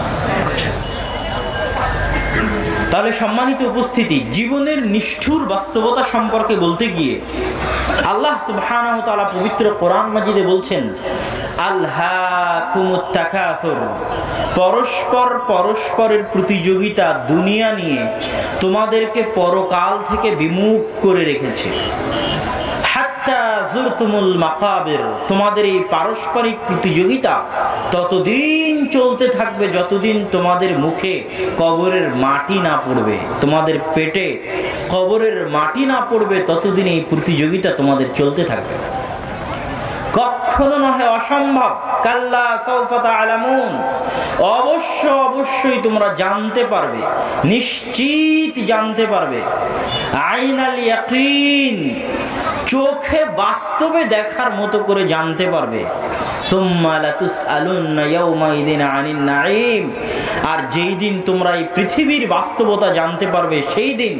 তাহলে সম্মানিত উপস্থিতি, জীবনের নিষ্ঠুর বাস্তবতা সম্পর্কে বলতে গিয়ে আল্লাহ সুবহানাহু ওয়া তাআলা পবিত্র কোরআন মাজিদে বলছেন, আলহাকুমুত তাকাসুর, পরস্পরের প্রতিযোগিতা দুনিয়া নিয়ে তোমাদেরকে পরকাল থেকে বিমুখ করে রেখেছে। হাত্তা যুরতুমুল মাকাবির, তোমাদের এই পারস্পরিক প্রতিযোগিতা ততদিন চলতে থাকবে যতদিন তোমাদের মুখে কবরের মাটি না পড়বে, তোমাদের পেটে কবরের মাটি না পড়বে ততদিন এই প্রতিযোগিতা তোমাদের চলতে থাকবে। কখনো নহে অসম্ভব, কাল্লা সাউফা তা'লামুন, অবশ্যই তোমরা জানতে পারবে, নিশ্চিত জানতে পারবে। আইনাল ইয়াকিন, চোখে বাস্তবে দেখার মতো করে জানতে পারবে। সুম্মা লাতুসআলুন্না ইয়াওমাইদিন আনিন নাঈম, আর যেই দিন তোমরা এই পৃথিবীর বাস্তবতা জানতে পারবে সেই দিন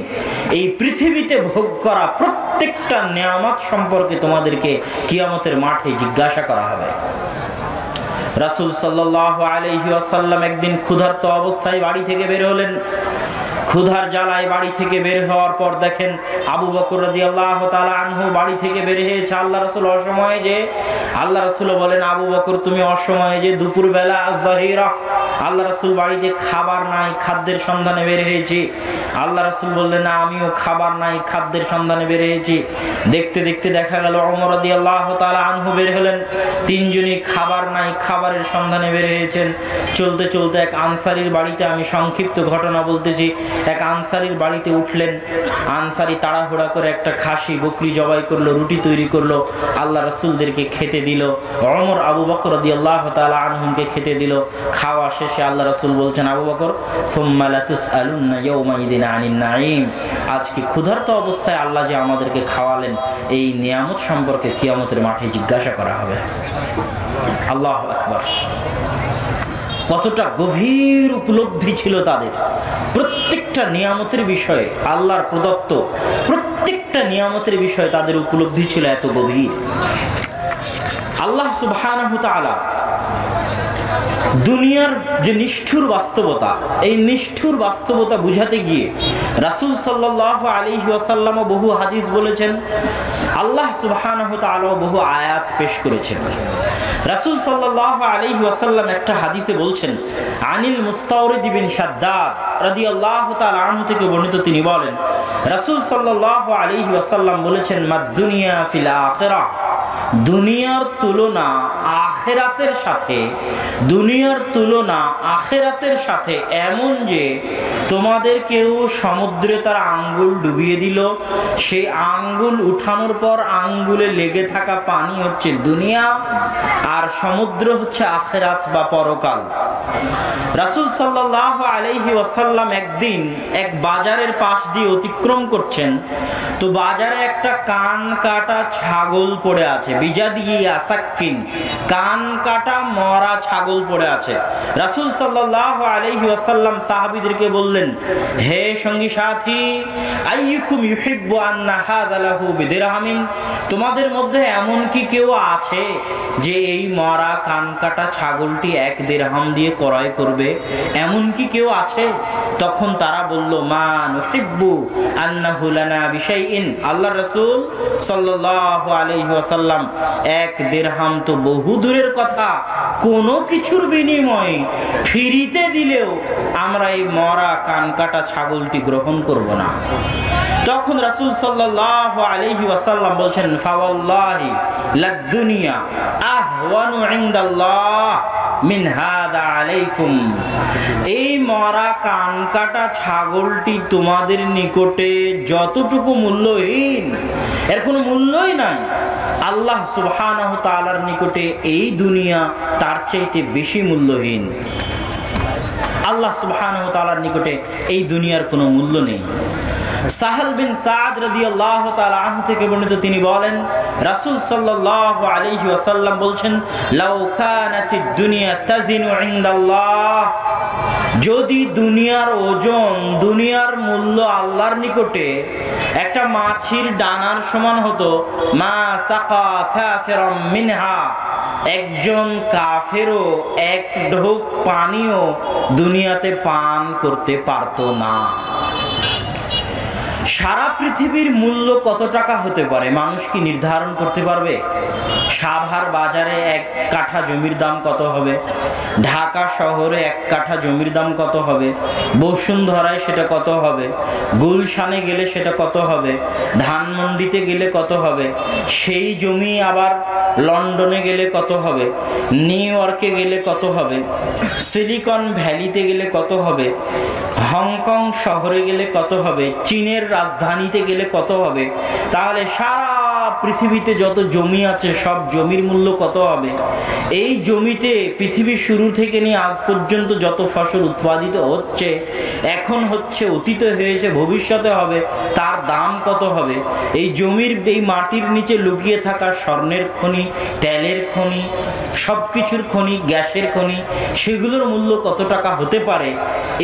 এই পৃথিবীতে ভোগ করা প্রত্যেকটা নিয়ামত সম্পর্কে তোমাদেরকে কিয়ামতের মাঠে জিজ্ঞাসা করা হবে। রাসূল সাল্লাল্লাহু আলাইহি ওয়াসাল্লাম একদিন ক্ষুধার্ত অবস্থায় বাড়ি থেকে বের হলেন। ক্ষুধার জ্বালায় বাড়ি থেকে বের হওয়ার পর দেখেন আবু বকর রাদিয়াল্লাহু তাআলা আনহু বাড়ি থেকে বের হয়েছে। আল্লাহ রাসূল অসময়ে যে, আল্লাহ রাসূল বলেন, আবু বকর তুমি অসময়ে যে, দুপুরবেলা আয-যাহিরা, আল্লাহ রাসূল বাড়িতে খাবার নাই, খাদ্যের সন্ধানে বের হয়েছি। আল্লাহ রাসূল বললেন, না আমিও খাবার নাই, খাদ্যের সন্ধানে বের হয়েছি। দেখতে দেখতে দেখা গেল ওমর রাদিয়াল্লাহু তাআলা আনহু বের হলেন, তিনজনই খাবার নাই, খাবারের সন্ধানে বের হয়েছেন। চলতে চলতে এক আনসারীর বাড়িতে, আমি সংক্ষিপ্ত ঘটনা বলতেছি, এক আনসারীর বাড়িতে উঠলেন। আনসারী তাড়াহুড়া করে একটা খাসি বকরি জবাই করলো, রুটি তৈরি করলো, আল্লাহ রাসূলদেরকে খেতে দিল। ওমর আবু বকর রাদিয়াল্লাহু তাআলা আনহুকে খেতে দিল। খাওয়া শেষে আল্লাহ রাসূল বলছেন, আবু বকর সুম্মা লাতুসআলুন্না ইয়াওমাইদিন আনিন নাঈম, আজকে ক্ষুধার্ত অবস্থায় আল্লাহ যে আমাদেরকে খাওয়ালেন এই নিয়ামত সম্পর্কে কিয়ামতের মাঠে জিজ্ঞাসা করা হবে। আল্লাহু আকবার। কতটা গভীর উপলব্ধি ছিল তাদের, প্রত্যেকটা নিয়ামতের বিষয়ে, আল্লাহর প্রদত্ত প্রত্যেকটা নিয়ামতের বিষয়ে তাদের উপলব্ধি ছিল এত গভীর। আল্লাহ সুবহানাহু ওয়া তাআলা দুনিয়ার যে নিষ্ঠুর বাস্তবতা, এই নিষ্ঠুর বাস্তবতা বুঝাতে গিয়ে রাসূল সাল্লাল্লাহু আলাইহি ওয়াসাল্লাম বহু হাদিস বলেছেন, আল্লাহ সুবহানাহু ওয়া তাআলা বহু আয়াত পেশ করেছেন। রাসূল সাল্লাল্লাহু আলাইহি ওয়াসাল্লাম একটা হাদিসে বলছেন, আনিল মুস্তাওরিদ বিন শাদ্দাদ রাদিয়াল্লাহু তাআলা আনহু থেকে বর্ণিত, তিনি বলেন রাসূল সাল্লাল্লাহু আলাইহি ওয়াসাল্লাম বলেছেন, মাদ দুনিয়া ফিল আখিরাহ, দুনিয়ার তুলনা আখিরাতের সাথে, দুনিয়ার তুলনা আখিরাতের সাথে এমন যে তোমাদের কেউ সমুদ্রে তার আঙ্গুল ডুবিয়ে দিল, সেই আঙ্গুল উঠানোর পর আঙ্গুলে লেগে থাকা পানি হচ্ছে দুনিয়া, আর সমুদ্র হচ্ছে আখিরাত বা পরকাল। রাসূল সাল্লাল্লাহু আলাইহি ওয়াসাল্লাম একদিন এক বাজারের পাশ দিয়ে অতিক্রম করছেন, তো বাজারে একটা কান কাটা ছাগল পড়ে আছে, বিজাদিহি আসাক্কিন, কান কাটা মরা ছাগল পড়ে আছে। রাসূল সাল্লাল্লাহু আলাইহি ওয়াসাল্লাম সাহাবীদেরকে বললেন, হে সঙ্গী সাথী, আইয়ুকুম ইউহিব্বু আন্না হাযা লাহু বিদিরহামিন, তোমাদের মধ্যে এমন কি কেউ আছে যে এই মরা কান কাটা ছাগলটি 1 দিরহাম দিয়ে ক্রয় করবে? এমন কি কেউ আছে? তখন তারা বলল, মা নুহিব্বু আন্নাহু লানা বিশাইইন, আল্লাহর রাসূল সাল্লাল্লাহু আলাইহি ওয়াসাল্লাম 1 দিরহাম তো বহু দূরের কথা, কোনো কিছুর বিনিময়ে ফ্রিতে দিলেও আমরা এই মরা কান কাটা ছাগলটি গ্রহণ করব না। তখন রাসূল সাল্লাল্লাহু আলাইহি ওয়াসাল্লাম বলছেন, ফাওয়াল্লাহি লাদ দুনিয়া আহওয়ানু ইনদাল্লাহ মিন হাদা আলাইকুম, এই মরা কান কাটা ছাগলটি তোমাদের নিকটে যতটুকু মূল্যহীন, এর কোনো মূল্যই নাই, আল্লাহ সুবহানাহু তাআলার নিকটে এই দুনিয়া তার চাইতে বেশি মূল্যহীন। আল্লাহ সুবহানাহু তাআলার নিকটে এই দুনিয়ার কোনো মূল্য নেই। সাহাল বিন সাদ রাদিয়াল্লাহু তাআলা আনহু থেকে বর্ণিত, তিনি বলেন রাসূল সাল্লাল্লাহু আলাইহি ওয়াসাল্লাম বলছেন, লাউ কানাতিদ দুনিয়া তাজিনু ইনদাল্লাহ, যদি দুনিয়ার ওজন, দুনিয়ার মূল্য আল্লাহর নিকটে একটা মাছির ডানার সমান হতো, মা সাকা কাফিরাম মিনহা, একজন কাফেরও 1 ঢোক পানিও দুনিয়াতে পান করতে পারতো না। সারা পৃথিবীর মূল্য কত টাকা হতে পারে মানুষ কি নির্ধারণ করতে পারবে? সাভার বাজারে 1 কাঠা জমির দাম কত হবে? ঢাকা শহরে 1 কাঠা জমির দাম কত হবে? বসুন্ধরায় সেটা কত হবে? গুলশানে গেলে সেটা কত হবে? ধানমন্ডিতে গেলে কত হবে? সেই জমি আবার লন্ডনে গেলে কত হবে? নিউ ইয়র্কে গেলে কত হবে? সিলিকন ভ্যালিতে গেলে কত হবে? হংকং শহরে গেলে কত হবে? চীনের রাজধানীতে গেলে কত হবে? তাহলে সারা পৃথিবীতে যত জমি আছে সব জমির মূল্য কত হবে? এই জমিতে পৃথিবীর শুরু থেকে নিয়ে আজ পর্যন্ত যত ফসল উৎপাদিত হচ্ছে, এখন হচ্ছে, অতীতে হয়েছে, ভবিষ্যতে হবে, তার দাম কত হবে? এই জমির, এই মাটির নিচে লুকিয়ে থাকা স্বর্ণের খনি, তেলের খনি, সব কিছুর খনি, গ্যাসের খনি, সেগুলোর মূল্য কত টাকা হতে পারে?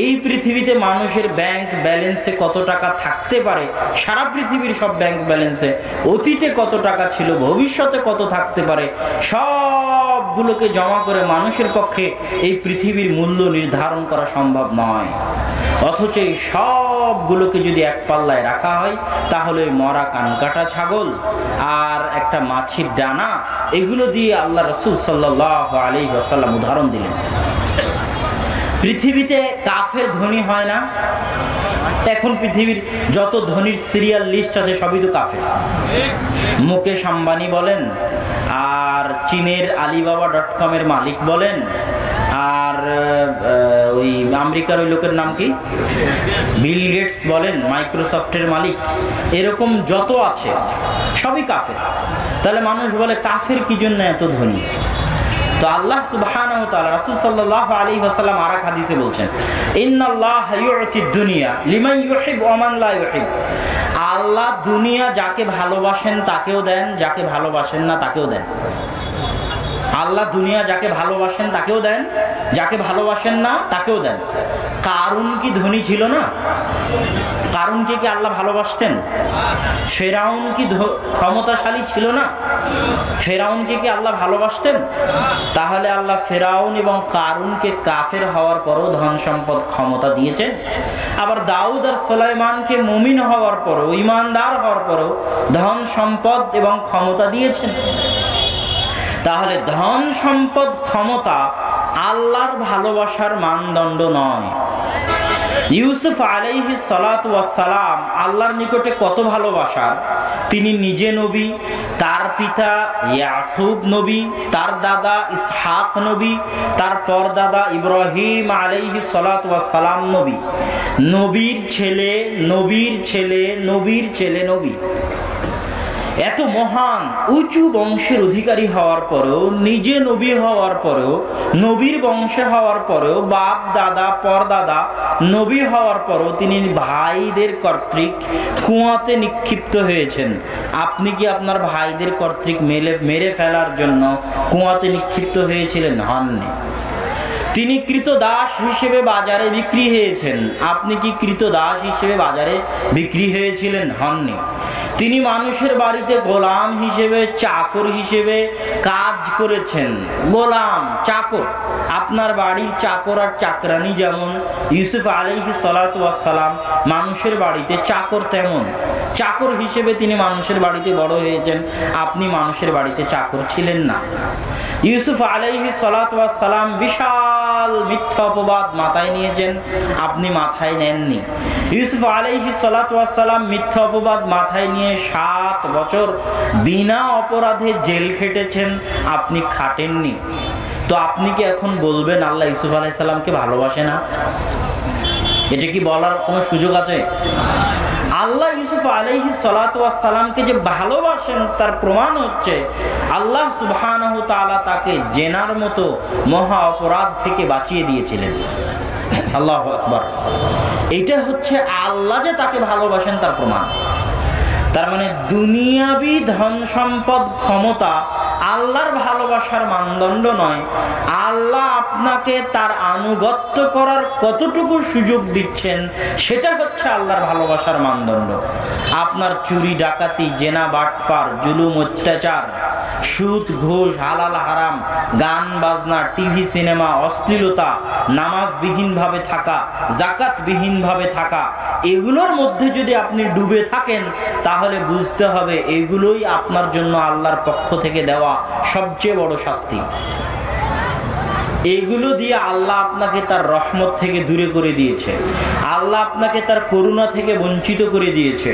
এই পৃথিবীতে মানুষের ব্যাংক ব্যালেন্সে কত টাকা থাকতে পারে? সারা পৃথিবীর সব ব্যাংক ব্যালেন্সে অতীতে কত টাকা ছিল, ভবিষ্যতে কত থাকতে পারে, সবগুলোকে জমা করে মানুষের পক্ষে এই পৃথিবীর মূল্য নির্ধারণ করা সম্ভব নয়। অথচ এই সবগুলোকে যদি এক পাল্লায় রাখা হয়, তাহলে মরা কানকাটা ছাগল আর একটা মাছির ডানা, এগুলো দিয়ে আল্লাহ রাসূল সাল্লাল্লাহু আলাইহি ওয়াসাল্লাম উদাহরণ দিলেন। পৃথিবীতে কাফের ধনী হয় না? এখন পৃথিবীর যত ধনীর সিরিয়াল লিস্ট আছে সবই তো কাফের। মুকেশ আম্বানি বলেন, আর চীনের alibaba.com-এর মালিক বলেন, আর ওই আমেরিকার ওই লোকের নাম কি, বিল গেটস বলেন, মাইক্রোসফটের মালিক, এরকম যত আছে সবই কাফের। তাহলে মানুষ বলে কাফের কি জন্য এত ধনী? তো আল্লাহ সুবহানাহু ওয়া তাআলা, রাসূল সাল্লাল্লাহু আলাইহি ওয়াসাল্লাম আরেক হাদিসে বলছেন, ইন্নাল্লাহা ইউতিদ দুনিয়া লিমান ইউহিব ওয়া মান লা ইউহিব। আল্লাহ দুনিয়া যাকে ভালোবাসেন তাকেও দেন, যাকে ভালোবাসেন না তাকেও দেন। আল্লাহ দুনিয়া যাকে ভালোবাসেন তাকেও দেন, যাকে ভালোবাসেন না তাকেও দেন। কারুন কি ধনী ছিল না? কারুনকে কি আল্লাহ ভালোবাসতেন? ফেরাউন কি ক্ষমতাশালী ছিল না? ফেরাউনকে কি আল্লাহ ভালোবাসতেন? তাহলে আল্লাহ ফেরাউন এবং কারুনকে কাফের হওয়ার পরও ধন সম্পদ ক্ষমতা দিয়েছেন। আবার দাউদ আর সুলাইমানকে মুমিন হওয়ার পরও, ঈমানদার হওয়ার পরও ধন সম্পদ এবং ক্ষমতা দিয়েছেন। তাহলে ধন সম্পদ ক্ষমতা আল্লাহর ভালোবাসার মানদণ্ড নয়। ইউসুফ আলাইহিস সালাতু ওয়াস সালাম আল্লাহর নিকটে কত ভালোবাসার, তিনি নিজে নবী, তার পিতা ইয়াকুব নবী, তার দাদা ইসহাক নবী, তার পরদাদা ইব্রাহিম আলাইহিস সালাতু ওয়াস সালাম নবী, নবীর ছেলে, নবীর ছেলে, নবীর ছেলে নবী। এত মহান উঁচু বংশের অধিকারী হওয়ার পরেও, নিজে নবী হওয়ার পরেও, নবীর বংশে হওয়ার পরেও, বাপ দাদা পরদাদা নবী হওয়ার পরেও তিনি ভাইদের কর্তৃক কুয়াতে নিক্ষিপ্ত হয়েছেন। আপনি কি আপনার ভাইদের কর্তৃক মেরে ফেলার জন্য কুয়াতে নিক্ষিপ্ত হয়েছিলেন? হননি। তিনি কৃতদাস হিসেবে বাজারে বিক্রি হয়েছেন। আপনি কি কৃতদাস হিসেবে বাজারে বিক্রি হয়েছিলেন? হননি। তিনি মানুষের বাড়িতে গোলাম হিসেবে, চাকর হিসেবে কাজ করেছেন। গোলাম, চাকর। আপনার বাড়ির চাকর আর চাকরানি যেমন ইউসুফ আলাইহিস সালাতু ওয়াস সালাম মানুষের বাড়িতে চাকর, তেমন চাকর হিসেবে তিনি মানুষের বাড়িতে বড় হয়েছেন। আপনি মানুষের বাড়িতে চাকর ছিলেন না। ইউসুফ আলাইহিস সালাতু ওয়াস সালাম বিশাল মিথ্যা অপবাদ মাথায় নিয়েছেন, আপনি মাথায় নেননি। ইউসুফ আলাইহিস সালাতু ওয়াস সালাম মিথ্যা অপবাদ মাথায় নিয়ে 7 বছর বিনা অপরাধে জেল খেটেছেন, আপনি খাটেননি। তো আপনি কি এখন বলবেন আল্লাহ ইউসুফ আলাইহিস সালামকে ভালোবাসে না? এটা কি বলার কোনো সুযোগ আছে? আল্লাহ ইউসুফ আলাইহিস সালাতু ওয়াস সালামকে যে ভালোবাসেন তার প্রমাণ হচ্ছে আল্লাহ সুবহানাহু তাআলা তাকে জেনার মতো মহা অপরাধ থেকে বাঁচিয়ে দিয়েছিলেন। আল্লাহু আকবার। এটা হচ্ছে আল্লাহ যে তাকে ভালোবাসেন তার প্রমাণ। তার মানে দুনিয়াবি ধন সম্পদ ক্ষমতা আল্লাহর ভালোবাসার মানদণ্ড নয়, আল্লাহ আপনাকে তার আনুগত্য করার কতটুকু সুযোগ দিচ্ছেন সেটা হচ্ছে আল্লাহর ভালোবাসার মানদণ্ড। আপনার চুরি ডাকাতি, জেনা বাটপার, জুলুম অত্যাচার, সুদ ঘুষ, হালাল হারাম, গান বাজনা, টিভি সিনেমা, অশ্লীলতা, নামাজবিহীনভাবে থাকা, জাকাতবিহীনভাবে থাকা, এগুলোর মধ্যে যদি আপনি ডুবে থাকেন তাহলে বুঝতে হবে এগুলোই আপনার জন্য আল্লাহর পক্ষ থেকে দেওয়া সবচেয়ে বড় শাস্তি। এইগুলো দিয়ে আল্লাহ আপনাকে তার রহমত থেকে দূরে করে দিয়েছে, আল্লাহ আপনাকে তার করুণা থেকে বঞ্চিত করে দিয়েছে,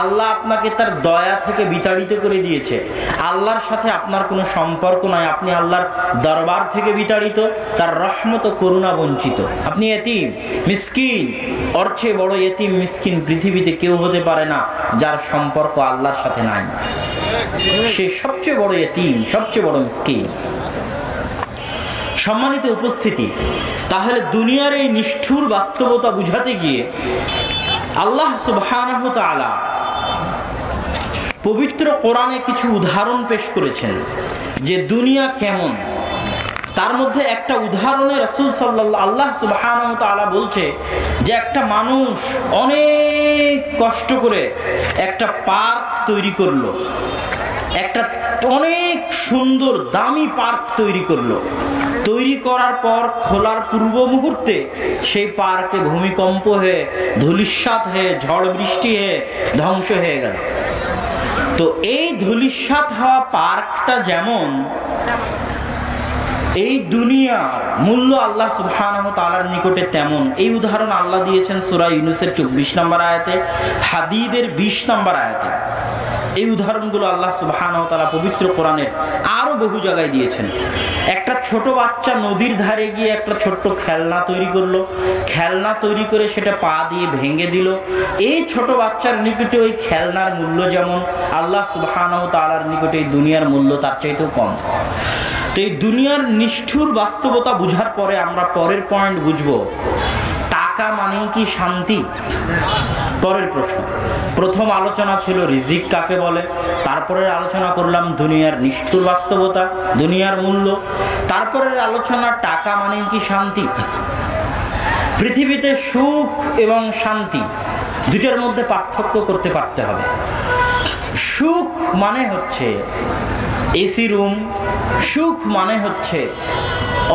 আল্লাহ আপনাকে তার দয়া থেকে বিতাড়িত করে দিয়েছে। আল্লাহর সাথে আপনার কোনো সম্পর্ক নয়, আপনি আল্লাহর দরবার থেকে বিতাড়িত, তার রহমত ও করুণা বঞ্চিত। আপনি এতিম, মিসকিন, ওর চেয়ে বড় এতিম মিসকিন পৃথিবীতে কেউ হতে পারে না যার সম্পর্ক আল্লাহর সাথে নাই। সে সবচেয়ে বড় এতিম, সবচেয়ে বড় মিসকিন। সম্মানিত উপস্থিতি, তাহলে দুনিয়ার এই নিষ্ঠুর বাস্তবতা বুঝাতে গিয়ে আল্লাহ সুবহানাহু ওয়া তাআলা পবিত্র কোরআনে কিছু উদাহরণ পেশ করেছেন যে দুনিয়া কেমন। তার মধ্যে একটা উদাহরণে রাসূল সাল্লাল্লাহু আল্লাহ সুবহানাহু ওয়া তাআলা বলছে যে একটা মানুষ অনেক কষ্ট করে একটা পার্ক তৈরি করলো, একটা অনেক সুন্দর দামি পার্ক তৈরি করলো। তৈরি করার পর খোলার পূর্ব মুহূর্তে সেই পার্কে ভূমিকম্প হয়ে, ধূলিসাৎ হয়ে, ঝড় বৃষ্টি হয়ে ধ্বংস হয়ে গেল। তো এই ধূলিসাৎ হওয়া পার্কটা যেমন, এই দুনিয়ার মূল্য আল্লাহ সুবহানাহু ওয়া তাআলার নিকটে তেমন। এই উদাহরণ আল্লাহ দিয়েছেন সূরা ইউনূসের 24 নম্বর আয়াতে, হাদীদের 20 নম্বর আয়াতে। এই উদাহরণগুলো আল্লাহ সুবহানাহু ওয়া তাআলা পবিত্র কোরআনের আরো বহু জায়গায় দিয়েছেন। একটা ছোট বাচ্চা নদীর ধারে গিয়ে একটা ছোট্ট খেলনা তৈরি করলো, খেলনা তৈরি করে সেটা পা দিয়ে ভেঙে দিল। এই ছোট বাচ্চার নিকটে ওই খেলনার মূল্য যেমন, আল্লাহ সুবহানাহু ওয়া তাআলার নিকটে এই দুনিয়ার মূল্য তার চাইতেও কম। তো এই দুনিয়ার নিষ্ঠুর বাস্তবতা বুঝার পরে আমরা পরের পয়েন্ট বুঝবো, টাকা মানেই কি শান্তি? পরের প্রশ্ন। প্রথম আলোচনা ছিল রিজিক কাকে বলে, তারপরের আলোচনা করলাম দুনিয়ার নিষ্ঠুর বাস্তবতা, দুনিয়ার মূল্য, তারপরের আলোচনা টাকা মানেই কি শান্তি। পৃথিবীতে সুখ এবং শান্তি দুটার মধ্যে পার্থক্য করতে পারতে হবে। সুখ মানে হচ্ছে এসি রুম, সুখ মানে হচ্ছে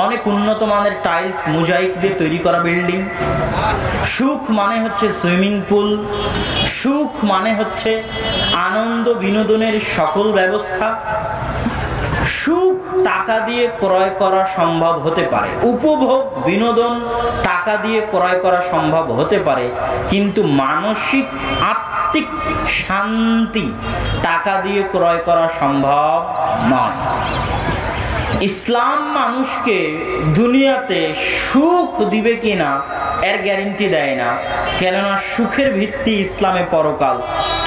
অনেক উন্নত মানের টাইলস মোজাইক দিয়ে তৈরি করা বিল্ডিং, সুখ মানে হচ্ছে সুইমিং পুল, সুখ মানে হচ্ছে আনন্দ বিনোদনের সকল ব্যবস্থা। সুখ টাকা দিয়ে ক্রয় করা সম্ভব হতে পারে, উপভোগ বিনোদন টাকা দিয়ে ক্রয় করা সম্ভব হতে পারে, কিন্তু মানসিক আত্মিক শান্তি টাকা দিয়ে ক্রয় করা সম্ভব নয়। ইসলাম মানুষকে দুনিয়াতে সুখ দিবে কিনা এর গ্যারান্টি দেয় না, কেননা সুখের ভিত্তি ইসলামে পরকাল,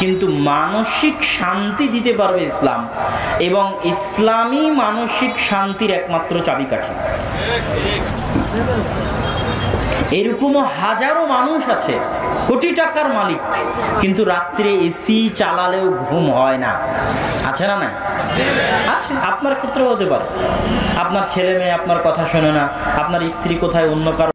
কিন্তু মানসিক শান্তি দিতে পারবে ইসলাম, এবং ইসলামই মানসিক শান্তির একমাত্র চাবিকাঠি। এরকমও হাজারো মানুষ আছে কোটি টাকার মালিক, কিন্তু রাত্রে এসি চালালেও ঘুম হয় না। আছে না? না আছে, আপনার ক্ষেত্রে হতে পারে। আপনার ছেলে মেয়ে আপনার কথা শোনে না, আপনার স্ত্রী কোথায় অন্য কারো